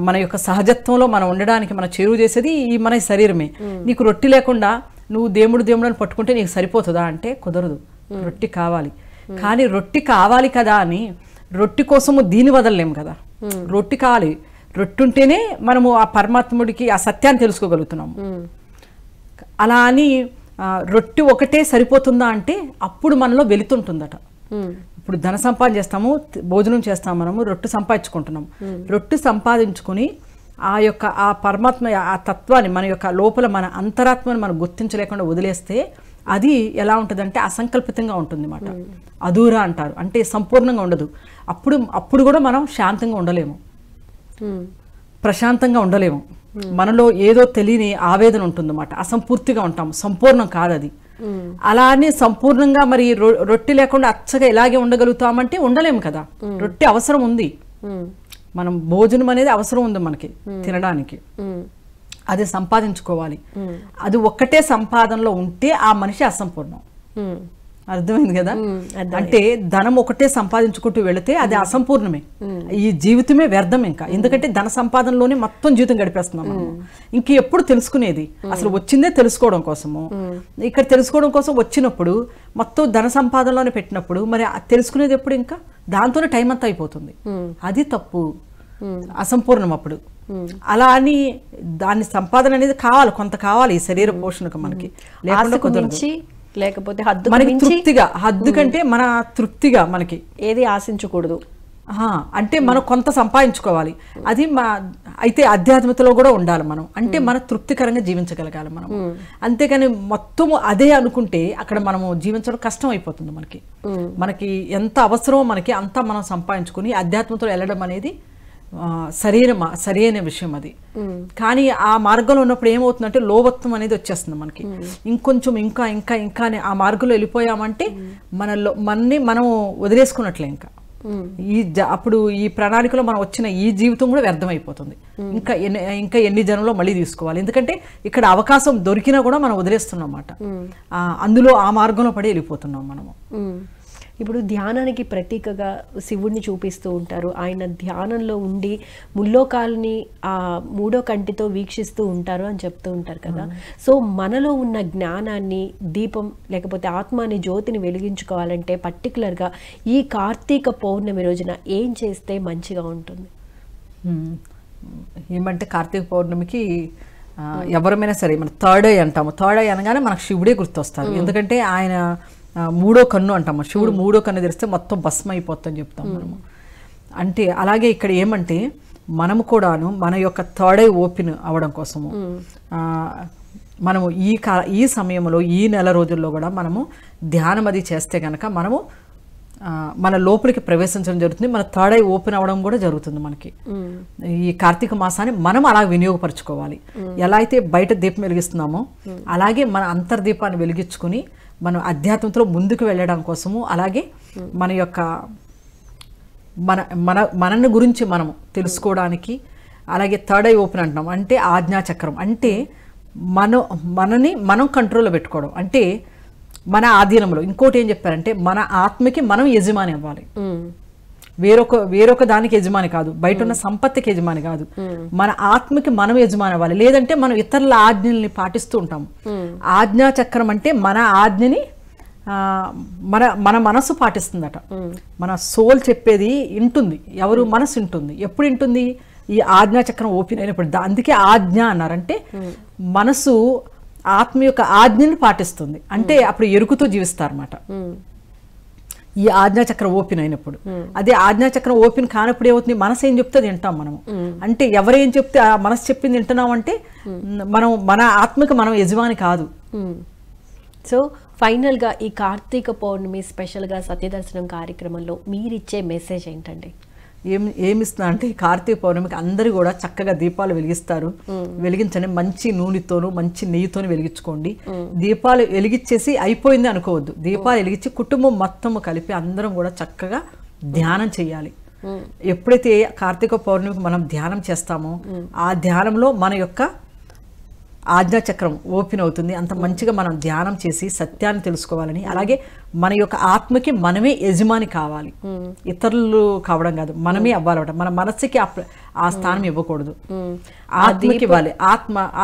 మన యొక్క సహజత్వంలో మనం ఉండడానికి మన చేరువ చేసేది ఈ మన శరీరమే. నీకు రొట్టి లేకుండా నువ్వు దేవుడు అని పట్టుకుంటే నీకు సరిపోతుందా అంటే కుదరదు, రొట్టి కావాలి. కానీ రొట్టి కావాలి కదా అని రొట్టి కోసము దీన్ని వదలలేము కదా, రొట్టి కావాలి. రొట్టి ఉంటేనే మనము ఆ పరమాత్ముడికి ఆ సత్యాన్ని తెలుసుకోగలుగుతున్నాము. అలా అని రొట్టి ఒకటే సరిపోతుందా అంటే అప్పుడు మనలో వెలుతుంటుందట. ఇప్పుడు ధన సంపాదన చేస్తాము, భోజనం చేస్తాము, మనము రొట్టి సంపాదించుకుంటున్నాము. రొట్టి సంపాదించుకుని ఆ యొక్క ఆ పరమాత్మ ఆ తత్వాన్ని మన యొక్క లోపల మన అంతరాత్మని మనం గుర్తించలేకుండా వదిలేస్తే అది ఎలా ఉంటుందంటే అసంకల్పితంగా ఉంటుంది అన్నమాట. అధూరా అంటారు, అంటే సంపూర్ణంగా ఉండదు. అప్పుడు కూడా మనం శాంతంగా ఉండలేము, ప్రశాంతంగా ఉండలేము. మనలో ఏదో తెలియని ఆవేదన ఉంటుందన్నమాట, అసంపూర్తిగా ఉంటాము, సంపూర్ణం కాదు అది. అలా అని సంపూర్ణంగా మరి రొట్టి లేకుండా అచ్చగా ఇలాగే ఉండగలుగుతామంటే ఉండలేము కదా. రొట్టి అవసరం ఉంది, మనం భోజనం అనేది అవసరం ఉంది మనకి తినడానికి, అది సంపాదించుకోవాలి. అది ఒక్కటే సంపాదనలో ఉంటే ఆ మనిషి అసంపూర్ణం. అర్థమైంది కదా. అంటే ధనం ఒకటే సంపాదించుకుంటూ వెళితే అది అసంపూర్ణమే, ఈ జీవితమే వ్యర్థం. ఇంకా ఎందుకంటే ధన సంపాదనలోనే మొత్తం జీవితం గడిపేస్తున్నాం మనం. ఇంక ఎప్పుడు తెలుసుకునేది అసలు వచ్చిందే తెలుసుకోవడం కోసము. ఇక్కడ తెలుసుకోవడం కోసం వచ్చినప్పుడు మొత్తం ధన సంపాదనలోనే పెట్టినప్పుడు మరి తెలుసుకునేది ఎప్పుడు? ఇంకా దాంతోనే టైం అంతా అయిపోతుంది. అది తప్పు, అసంపూర్ణం. అప్పుడు అలా అని దాని సంపాదన అనేది కావాలి, కొంత కావాలి ఈ శరీర పోషణకు మనకి, లేకుండా కుదరదు. లేకపోతే మనకి తృప్తిగా, హద్దు కంటే మన తృప్తిగా మనకి ఏది ఆశించకూడదు. అంటే మనం కొంత సంపాదించుకోవాలి. అది అయితే ఆధ్యాత్మికతలో కూడా ఉండాలి మనం. అంటే మన తృప్తికరంగా జీవించగలగాలి మనం. అంతేకాని మొత్తము అదే అనుకుంటే అక్కడ మనము జీవించడం కష్టం అయిపోతుంది. మనకి ఎంత అవసరమో మనకి అంతా మనం సంపాదించుకుని ఆధ్యాత్మికతలో వెళ్ళడం అనేది సరైన విషయం అది. కానీ ఆ మార్గంలో ఉన్నప్పుడు ఏమవుతుందంటే లోభత్వం అనేది వచ్చేస్తుంది మనకి. ఇంకొంచెం ఇంకా ఇంకా ఇంకా ఆ మార్గంలో వెళ్ళిపోయామంటే మనని మనం వదిలేసుకున్నట్లే. ఇంకా అప్పుడు ఈ ప్రణాళికలో మనం వచ్చిన ఈ జీవితం కూడా వ్యర్థమైపోతుంది. ఇంకా ఎన్ని జనంలో మళ్ళీ తీసుకోవాలి. ఎందుకంటే ఇక్కడ అవకాశం దొరికినా కూడా మనం వదిలేస్తున్నాం అన్నమాట. అందులో ఆ మార్గంలో పడి వెళ్ళిపోతున్నాం మనము. ఇప్పుడు ధ్యానానికి ప్రతీకగా శివుడిని చూపిస్తూ ఉంటారు. ఆయన ధ్యానంలో ఉండి ముల్లోకాలని ఆ మూడో కంటితో వీక్షిస్తూ ఉంటారు అని చెప్తూ ఉంటారు కదా. సో మనలో ఉన్న జ్ఞానాన్ని, దీపం లేకపోతే ఆత్మ అనే జ్యోతిని వెలిగించుకోవాలంటే పర్టికులర్గా ఈ కార్తీక పౌర్ణమి రోజున ఏం చేస్తే మంచిగా ఉంటుంది? ఏమంటే కార్తీక పౌర్ణమికి ఎవరమైనా సరే మనం థర్డ్ ఐ అంటాము. థర్డ్ ఐ అనగానే మనకు శివుడే గుర్తొస్తారు. ఎందుకంటే ఆయన మూడో కన్ను అంటాము. శివుడు మూడో కన్ను తెరిస్తే మొత్తం భస్మ అయిపోతుందని చెప్తాం మనము. అంటే అలాగే ఇక్కడ ఏమంటే మనము కూడాను మన యొక్క థర్డ్ ఐ ఓపెన్ అవ్వడం కోసము మనము ఈ సమయంలో ఈ నెల రోజుల్లో కూడా మనము ధ్యానం అది చేస్తే కనుక మనము మన లోపలికి ప్రవేశించడం జరుగుతుంది. మన థర్డ్ ఐ ఓపెన్ అవ్వడం కూడా జరుగుతుంది మనకి. ఈ కార్తీక మాసాన్ని మనం అలా వినియోగపరచుకోవాలి. ఎలా అయితే బయట దీపం వెలిగిస్తున్నామో అలాగే మన అంతర్దీపాన్ని వెలిగించుకుని మనం అధ్యాత్మంలో ముందుకు వెళ్ళడం కోసము, అలాగే మన యొక్క మనని గురించి మనం తెలుసుకోవడానికి, అలాగే థర్డ్ ఐ ఓపెన్ అంటున్నాం. అంటే ఆజ్ఞాచక్రం అంటే మనని మనం కంట్రోల్లో పెట్టుకోవడం. అంటే మన ఆధీనంలో. ఇంకోటి ఏం చెప్పారంటే మన ఆత్మకి మనం యజమాని అవ్వాలి. వేరొక దానికి యజమాని కాదు, బయట ఉన్న సంపత్తికి యజమాని కాదు. మన ఆత్మకి మనం యజమాని అవ్వాలి. లేదంటే మనం ఇతరుల ఆజ్ఞల్ని పాటిస్తూ ఉంటాం. ఆజ్ఞాచక్రం అంటే మన ఆజ్ఞని మన మనసు పాటిస్తుందట. మన సోల్ చెప్పేది వింటుంది. ఎవరు? మనసు వింటుంది. ఎప్పుడు వింటుంది? ఈ ఆజ్ఞాచక్రం ఓపెన్ అయినప్పుడు. అందుకే ఆజ్ఞ అన్నారంటే మనసు ఆత్మ యొక్క ఆజ్ఞని పాటిస్తుంది. అంటే అప్పుడు ఎరుకుతో జీవిస్తారన్నమాట ఈ ఆజ్ఞాచక్రం ఓపెన్ అయినప్పుడు. అదే ఆజ్ఞాచక్రం ఓపెన్ కానప్పుడు ఏమవుతుంది? మనసు ఏం చెప్తే వింటాం మనము. అంటే ఎవరేం చెప్తే ఆ మనసు చెప్పింది వింటున్నాం అంటే మనం మన ఆత్మకి మనం యజమాని కాదు. సో ఫైనల్గా ఈ కార్తీక పౌర్ణమి స్పెషల్గా సత్యదర్శనం కార్యక్రమంలో మీరిచ్చే మెసేజ్ ఏంటండి? ఏమిస్తున్నా అంటే కార్తీక పౌర్ణమికి అందరూ కూడా చక్కగా దీపాలు వెలిగిస్తారు. వెలిగించండి. మంచి నూనెతోను మంచి నెయ్యితోను వెలిగించుకోండి. దీపాలు వెలిగించేసి అయిపోయింది అనుకోవద్దు. దీపాలు వెలిగించి కుటుంబం మొత్తం కలిపి అందరం కూడా చక్కగా ధ్యానం చేయాలి. ఎప్పుడైతే కార్తీక పౌర్ణమికి మనం ధ్యానం చేస్తామో ఆ ధ్యానంలో మన యొక్క ఆజ్ఞాచక్రం ఓపెన్ అవుతుంది. అంత మంచిగా మనం ధ్యానం చేసి సత్యాన్ని తెలుసుకోవాలని, అలాగే మన యొక్క ఆత్మకి మనమే యజమాని కావాలి, ఇతరులు కావడం కాదు, మనమే అవ్వాలన్నమాట. మన మనస్సుకి ఆ స్థానం ఇవ్వకూడదు, ఆత్మకి ఇవ్వాలి.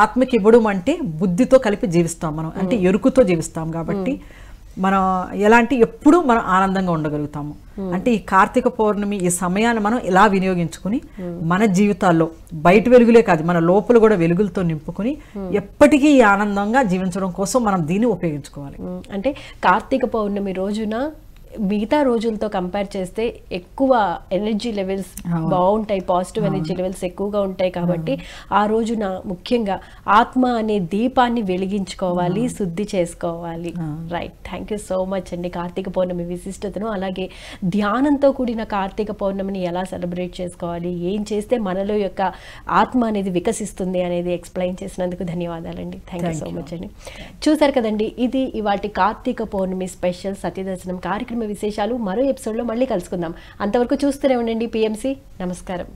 ఆత్మకి ఇవ్వడం అంటే బుద్ధితో కలిపి జీవిస్తాం మనం, అంటే ఎరుకుతో జీవిస్తాం. కాబట్టి మనం ఎలాంటి ఎప్పుడూ మనం ఆనందంగా ఉండగలుగుతాము. అంటే ఈ కార్తీక పౌర్ణమి ఈ సమయాన్ని మనం ఇలా వినియోగించుకుని మన జీవితాల్లో బయట వెలుగులే కాదు మన లోపల కూడా వెలుగులతో నింపుకుని ఎప్పటికీ ఈ ఆనందంగా జీవించడం కోసం మనం దీన్ని ఉపయోగించుకోవాలి. అంటే కార్తీక పౌర్ణమి రోజున మిగతా రోజులతో కంపేర్ చేస్తే ఎక్కువ ఎనర్జీ లెవెల్స్ బాగుంటాయి, పాజిటివ్ ఎనర్జీ లెవెల్స్ ఎక్కువగా ఉంటాయి. కాబట్టి ఆ రోజున ముఖ్యంగా ఆత్మ అనే దీపాన్ని వెలిగించుకోవాలి, శుద్ధి చేసుకోవాలి. Right. Thank you so much అండి. కార్తీక పౌర్ణమి విశిష్టతను, అలాగే ధ్యానంతో కూడిన కార్తీక పౌర్ణమిని ఎలా సెలబ్రేట్ చేసుకోవాలి, ఏం చేస్తే మనలో యొక్క ఆత్మ అనేది వికసిస్తుంది అనేది ఎక్స్ప్లెయిన్ చేసినందుకు ధన్యవాదాలండి. థ్యాంక్ యూ సో మచ్ అండి. చూసారు కదండి, ఇది ఇవాటి కార్తీక పౌర్ణమి స్పెషల్ సత్యదర్శనం కార్యక్రమ విశేషాలు. మరో ఎపిసోడ్లో మళ్ళీ కలుసుకుందాం. అంతవరకు చూస్తూనే ఉండండి PMC. నమస్కారం.